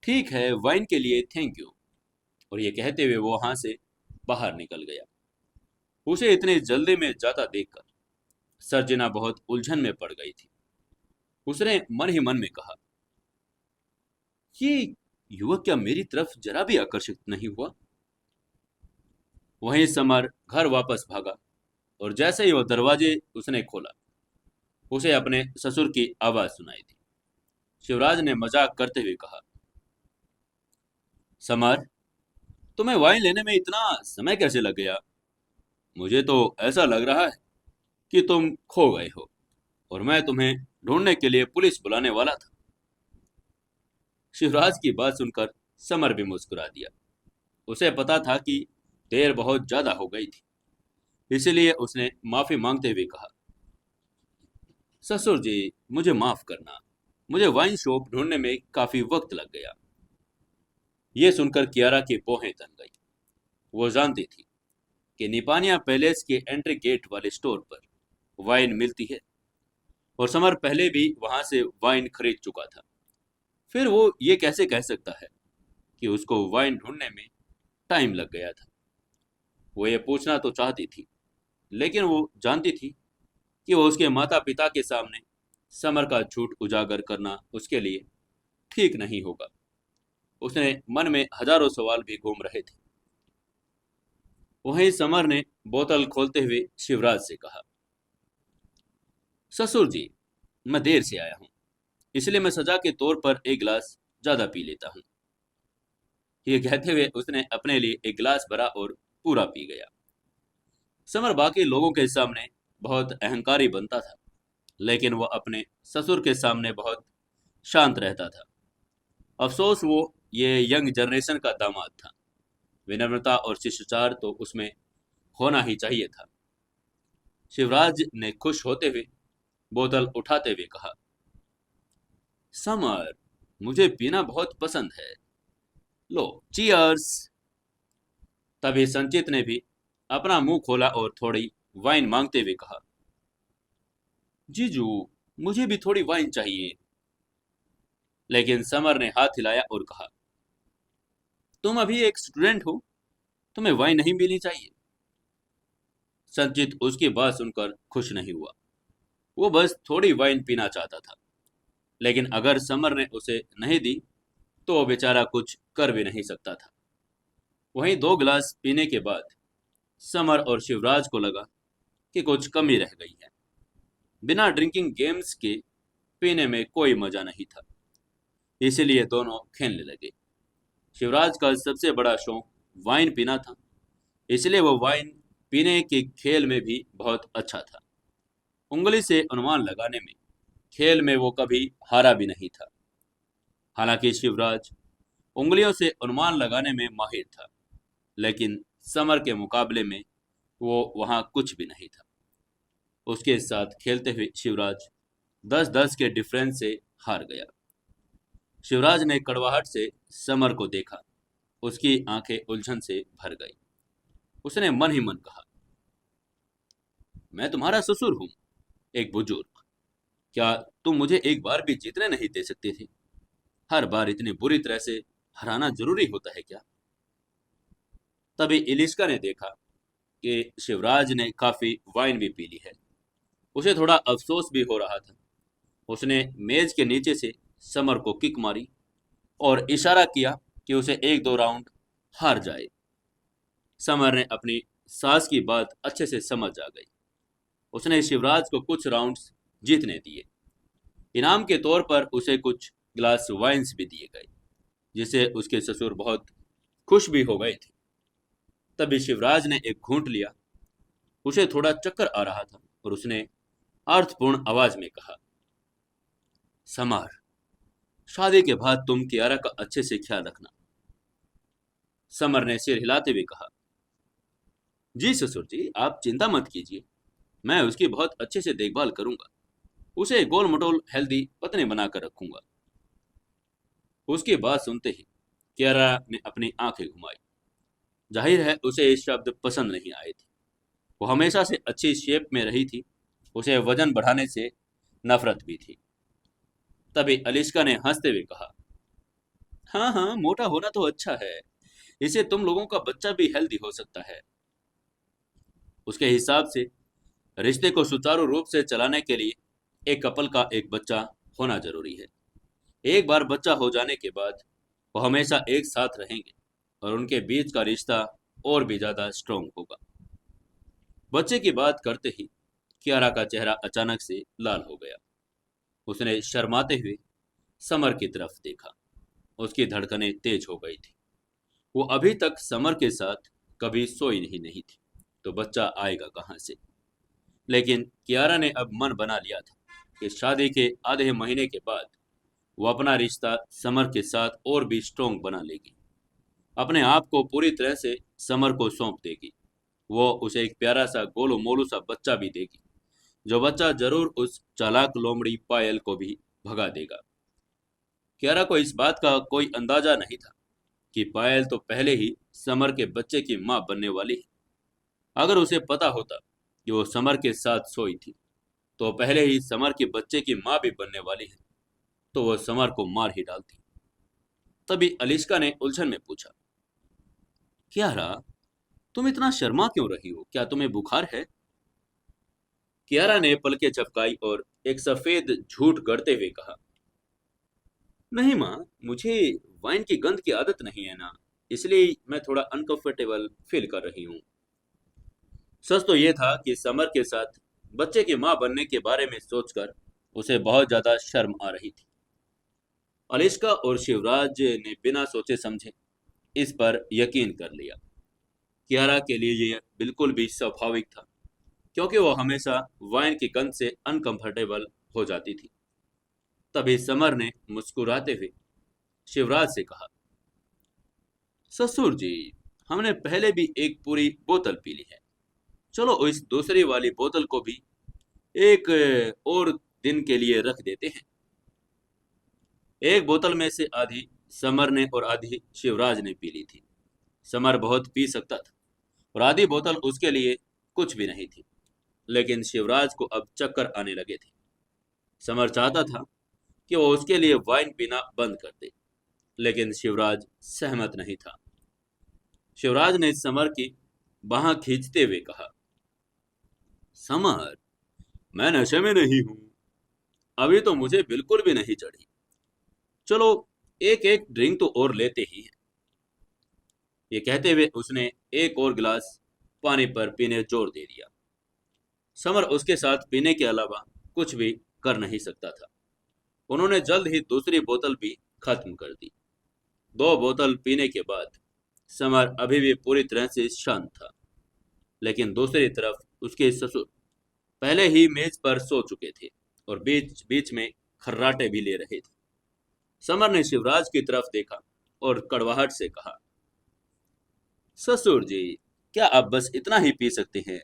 ठीक है, वाइन के लिए थैंक यू। और ये कहते हुए वो वहां से बाहर निकल गया। उसे इतनी जल्दी में जाता देखकर सर्जिना बहुत उलझन में पड़ गई थी। उसने मन ही मन में कहा, ये युवक क्या मेरी तरफ जरा भी आकर्षित नहीं हुआ? वहीं समर घर वापस भागा और जैसे ही वो दरवाजे उसने खोला, उसे अपने ससुर की आवाज सुनाई दी। शिवराज ने मजाक करते हुए कहा, समर, तुम्हें वाइन लेने में इतना समय कैसे लग गया? मुझे तो ऐसा लग रहा है कि तुम खो गए हो और मैं तुम्हें ढूंढने के लिए पुलिस बुलाने वाला था। शिवराज की बात सुनकर समर भी मुस्कुरा दिया। उसे पता था कि देर बहुत ज्यादा हो गई थी, इसलिए उसने माफी मांगते हुए कहा, ससुर जी, मुझे माफ करना, मुझे वाइन शॉप ढूंढने में काफी वक्त लग गया। ये सुनकर कियारा की भौहें तन गई। वो जानती थी कि निपानिया पैलेस के एंट्री गेट वाले स्टोर पर वाइन मिलती है और समर पहले भी वहां से वाइन खरीद चुका था। फिर वो ये कैसे कह सकता है कि उसको वाइन ढूंढने में टाइम लग गया था? वो ये पूछना तो चाहती थी, लेकिन वो जानती थी कि वो उसके माता पिता के सामने समर का झूठ उजागर करना उसके लिए ठीक नहीं होगा। उसने मन में हजारों सवाल भी घूम रहे थे। वहीं समर ने बोतल खोलते हुए शिवराज से कहा, ससुर जी, मैं देर से आया हूँ, इसलिए मैं सजा के तौर पर एक गिलास ज्यादा पी लेता हूँ। ये कहते हुए उसने अपने लिए एक गिलास भरा और पूरा पी गया। समर बाकी लोगों के सामने बहुत अहंकारी बनता था, लेकिन वह अपने ससुर के सामने बहुत शांत रहता था। अफसोस वो ये यंग जनरेशन का दामाद था। विनम्रता और शिष्टाचार तो उसमें होना ही चाहिए था। शिवराज ने खुश होते हुए बोतल उठाते हुए कहा, समर, मुझे पीना बहुत पसंद है, लो चीयर्स। तभी संचित ने भी अपना मुंह खोला और थोड़ी वाइन मांगते हुए कहा, जीजू, मुझे भी थोड़ी वाइन चाहिए। लेकिन समर ने हाथ हिलाया और कहा, तुम अभी एक स्टूडेंट हो, तुम्हें वाइन नहीं पीनी चाहिए। संचित उसकी बात सुनकर खुश नहीं हुआ। वो बस थोड़ी वाइन पीना चाहता था, लेकिन अगर समर ने उसे नहीं दी तो वो बेचारा कुछ कर भी नहीं सकता था। वहीं 2 गिलास पीने के बाद समर और शिवराज को लगा कि कुछ कमी रह गई है। बिना ड्रिंकिंग गेम्स के पीने में कोई मजा नहीं था, इसीलिए दोनों खेलने लगे। शिवराज का सबसे बड़ा शौक वाइन पीना था, इसलिए वो वाइन पीने के खेल में भी बहुत अच्छा था। उंगली से अनुमान लगाने में, खेल में वो कभी हारा भी नहीं था। हालांकि शिवराज उंगलियों से अनुमान लगाने में माहिर था, लेकिन समर के मुकाबले में वो वहां कुछ भी नहीं था। उसके साथ खेलते हुए शिवराज 10-10 के डिफरेंस से हार गया। शिवराज ने कड़वाहट से समर को देखा। उसकी आंखें उलझन से भर गई। उसने मन ही मन कहा, मैं तुम्हारा ससुर हूं, एक बुजुर्ग। क्या तुम मुझे एक बार भी जीतने नहीं दे सकते थे? हर बार इतनी बुरी तरह से हराना जरूरी होता है क्या? तभी इलिश्का ने देखा कि शिवराज ने काफी वाइन भी पी ली है। उसे थोड़ा अफसोस भी हो रहा था। उसने मेज के नीचे से समर को किक मारी और इशारा किया कि उसे 1-2 राउंड हार जाए। समर ने अपनी सास की बात अच्छे से समझ आ गई। उसने शिवराज को कुछ राउंड्स जीतने दिए। इनाम के तौर पर उसे कुछ ग्लास वाइन्स भी दिए गए, जिसे उसके ससुर बहुत खुश भी हो गए थे। तभी शिवराज ने एक घूंट लिया। उसे थोड़ा चक्कर आ रहा था और उसने अर्थपूर्ण आवाज में कहा, समर, शादी के बाद तुम कियारा का अच्छे से ख्याल रखना। समर ने सिर हिलाते हुए कहा, जी ससुर जी, आप चिंता मत कीजिए, मैं उसकी बहुत अच्छे से देखभाल करूंगा। उसे गोल मटोल हेल्दी पतने बनाकर रखूंगा। उसकी बात सुनते ही कियारा ने अपनी आंखें घुमाई। जाहिर है उसे ये शब्द पसंद नहीं आए थे। वो हमेशा से अच्छी शेप में रही थी। उसे वजन बढ़ाने से नफरत भी थी। तभी अलिश्का ने हंसते हुए कहा, हाँ हाँ, मोटा होना तो अच्छा है। इससे तुम लोगों का बच्चा भी हेल्दी हो सकता है। उसके हिसाब से रिश्ते को सुचारू रूप से चलाने के लिए एक कपल का एक बच्चा होना जरूरी है। एक बार बच्चा हो जाने के बाद वो हमेशा एक साथ रहेंगे और उनके बीच का रिश्ता और भी ज्यादा स्ट्रांग होगा। बच्चे की बात करते ही कियारा का चेहरा अचानक से लाल हो गया। उसने शर्माते हुए समर की तरफ देखा। उसकी धड़कनें तेज हो गई थी। वो अभी तक समर के साथ कभी सोई ही नहीं थी, तो बच्चा आएगा कहाँ से? लेकिन कियारा ने अब मन बना लिया था कि शादी के आधे महीने के बाद वो अपना रिश्ता समर के साथ और भी स्ट्रॉन्ग बना लेगी। अपने आप को पूरी तरह से समर को सौंप देगी। वो उसे एक प्यारा सा गोलू मोलू सा बच्चा भी देगी, जो बच्चा जरूर उस चालाक लोमड़ी पायल को भी भगा देगा। कियारा को इस बात का कोई अंदाजा नहीं था कि पायल तो पहले ही समर के बच्चे की मां बनने वाली है। अगर उसे पता होता कि वो समर के साथ सोई थी, तो पहले ही समर के बच्चे की मां भी बनने वाली है, तो वो समर को मार ही डालती। तभी अलिश्का ने उलझन में पूछा, कियारा, तुम इतना शर्मा क्यों रही हो? क्या तुम्हें बुखार है? कियारा ने पलकें झपकाई और एक सफेद झूठ गढ़ते हुए कहा, नहीं माँ, मुझे वाइन की गंध की आदत नहीं है ना, इसलिए मैं थोड़ा अनकंफर्टेबल फील कर रही हूँ। सच तो ये था कि समर के साथ बच्चे की माँ बनने के बारे में सोचकर उसे बहुत ज्यादा शर्म आ रही थी। अलिश्का और शिवराज ने बिना सोचे समझे इस पर यकीन कर लिया। कियारा के लिए ये बिल्कुल भी स्वाभाविक था, क्योंकि वो हमेशा वाइन की गंध से अनकंफर्टेबल हो जाती थी। तभी समर ने मुस्कुराते हुए शिवराज से कहा, ससुर जी, हमने पहले भी एक पूरी बोतल पी ली है। चलो इस दूसरी वाली बोतल को भी एक और दिन के लिए रख देते हैं। एक बोतल में से आधी समर ने और आधी शिवराज ने पी ली थी। समर बहुत पी सकता था और आधी बोतल उसके लिए कुछ भी नहीं थी, लेकिन शिवराज को अब चक्कर आने लगे थे। समर चाहता था कि वो उसके लिए वाइन पीना बंद कर दे, लेकिन शिवराज सहमत नहीं था। शिवराज ने समर की बाह खींचते हुए कहा, समर, मैं नशे में नहीं हूं। अभी तो मुझे बिल्कुल भी नहीं चढ़ी। चलो एक एक ड्रिंक तो और लेते ही हैं। ये कहते हुए उसने एक और गिलास पानी पर पीने जोर दे दिया। समर उसके साथ पीने के अलावा कुछ भी कर नहीं सकता था। उन्होंने जल्द ही दूसरी बोतल भी खत्म कर दी। 2 बोतल पीने के बाद समर अभी भी पूरी तरह से शांत था, लेकिन दूसरी तरफ उसके ससुर पहले ही मेज पर सो चुके थे और बीच बीच में खर्राटे भी ले रहे थे। समर ने शिवराज की तरफ देखा और कड़वाहट से कहा, ससुर जी, क्या आप बस इतना ही पी सकते हैं?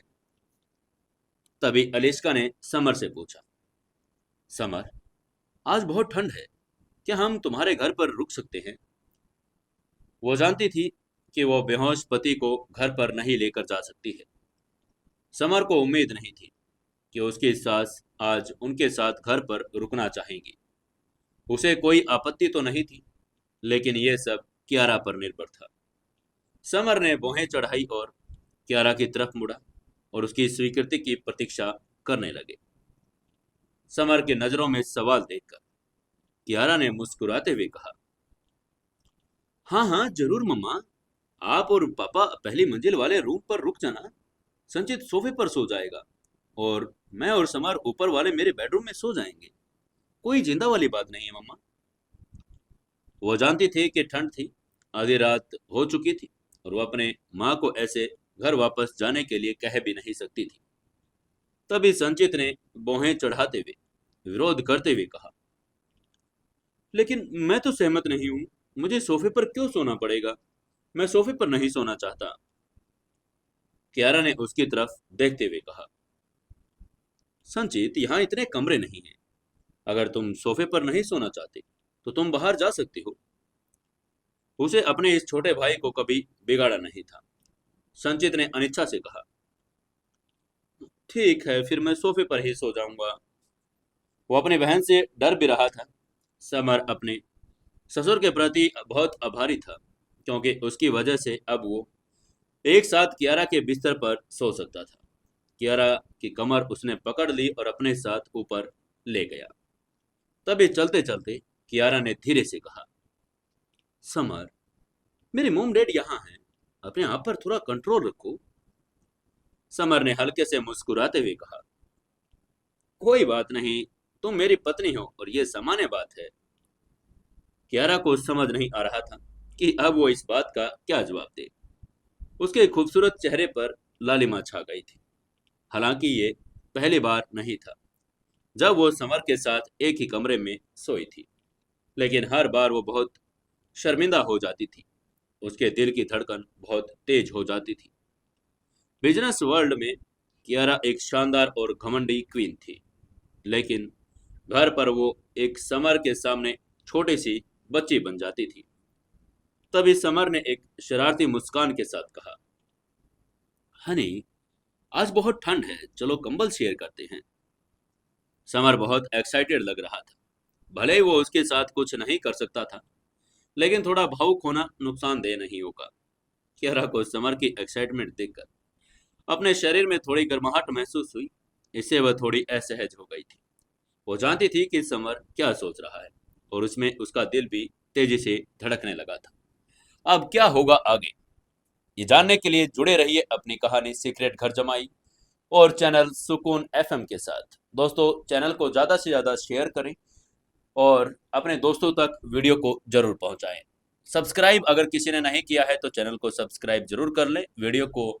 तभी अलिश्का ने समर से पूछा, समर, आज बहुत ठंड है, क्या हम तुम्हारे घर पर रुक सकते हैं? वो जानती थी कि वो बेहोश पति को घर पर नहीं लेकर जा सकती है। समर को उम्मीद नहीं थी कि उसकी सास आज उनके साथ घर पर रुकना चाहेंगी। उसे कोई आपत्ति तो नहीं थी, लेकिन ये सब कियारा पर निर्भर था। समर ने भौहें चढ़ाई और कियारा की तरफ मुड़ा और उसकी स्वीकृति की प्रतीक्षा करने लगे। समर की नजरों में सवाल देखकर कियारा ने मुस्कुराते हुए कहा, हाँ हाँ जरूर मम्मा, आप और पापा पहली मंजिल वाले रूम पर रुक जाना। संचित सोफे पर सो जाएगा और मैं और समर ऊपर वाले मेरे बेडरूम में सो जाएंगे। कोई जिंदा वाली बात नहीं है मम्मा। वो जानती थी कि ठंड थी, आधी रात हो चुकी थी और वो अपने माँ को ऐसे घर वापस जाने के लिए कह भी नहीं सकती थी। तभी संचित ने भौहें चढ़ाते हुए विरोध करते हुए कहा, लेकिन मैं तो सहमत नहीं हूँ, मुझे सोफे पर क्यों सोना पड़ेगा? मैं सोफे पर नहीं सोना चाहता। कियारा ने उसकी तरफ देखते हुए कहा, संचित, यहाँ इतने कमरे नहीं हैं। अगर तुम सोफे पर नहीं सोना चाहते तो तुम बाहर जा सकते हो। उसे अपने इस छोटे भाई को कभी बिगाड़ा नहीं था। संचित ने अनिच्छा से कहा, ठीक है, फिर मैं सोफे पर ही सो जाऊंगा। वो अपनी बहन से डर भी रहा था। समर अपने ससुर के प्रति बहुत आभारी था, क्योंकि उसकी वजह से अब वो एक साथ कियारा के बिस्तर पर सो सकता था। कियारा की कमर उसने पकड़ ली और अपने साथ ऊपर ले गया। तभी चलते चलते कियारा ने धीरे से कहा, समर, मेरे मोम डैड यहाँ हैं, अपने आप पर थोड़ा कंट्रोल रखो। समर ने हल्के से मुस्कुराते हुए कहा, कोई बात नहीं, तुम मेरी पत्नी हो और ये सामान्य बात है। कियारा को समझ नहीं आ रहा था कि अब वो इस बात का क्या जवाब दे। उसके खूबसूरत चेहरे पर लालिमा छा गई थी। हालांकि ये पहली बार नहीं था जब वो समर के साथ एक ही कमरे में सोई थी, लेकिन हर बार वो बहुत शर्मिंदा हो जाती थी। उसके दिल की धड़कन बहुत तेज हो जाती थी। बिजनेस वर्ल्ड में कियारा एक शानदार और घमंडी क्वीन थी, लेकिन घर पर वो एक समर के सामने छोटी सी बच्ची बन जाती थी। तभी समर ने एक शरारती मुस्कान के साथ कहा, हनी, आज बहुत ठंड है, चलो कंबल शेयर करते हैं। समर बहुत एक्साइटेड लग रहा था। भले ही वो उसके साथ कुछ नहीं कर सकता था, लेकिन थोड़ा भावुक होना नुकसानदेह नहीं होगा। कियारा को समर की एक्साइटमेंट देखकर अपने शरीर में थोड़ी गर्माहट महसूस हुई। इससे वह थोड़ी असहज हो गई थी। वो जानती थी कि समर क्या सोच रहा है और उसमें उसका दिल भी तेजी से धड़कने लगा था। अब क्या होगा आगे, ये जानने के लिए जुड़े रहिए अपनी कहानी सीक्रेट घर जमाई और चैनल सुकून एफएम के साथ। दोस्तों, चैनल को ज़्यादा से ज़्यादा शेयर करें और अपने दोस्तों तक वीडियो को जरूर पहुंचाएं। सब्सक्राइब अगर किसी ने नहीं किया है तो चैनल को सब्सक्राइब जरूर कर लें। वीडियो को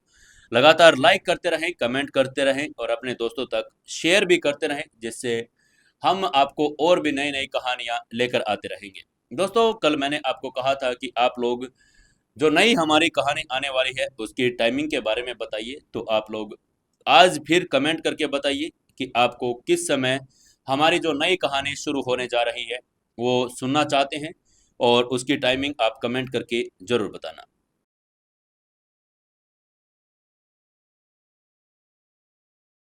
लगातार लाइक करते रहें, कमेंट करते रहें और अपने दोस्तों तक शेयर भी करते रहें, जिससे हम आपको और भी नई नई कहानियां लेकर आते रहेंगे। दोस्तों, कल मैंने आपको कहा था कि आप लोग जो नई हमारी कहानी आने वाली है उसकी टाइमिंग के बारे में बताइए, तो आप लोग आज फिर कमेंट करके बताइए कि आपको किस समय हमारी जो नई कहानी शुरू होने जा रही है वो सुनना चाहते हैं, और उसकी टाइमिंग आप कमेंट करके ज़रूर बताना।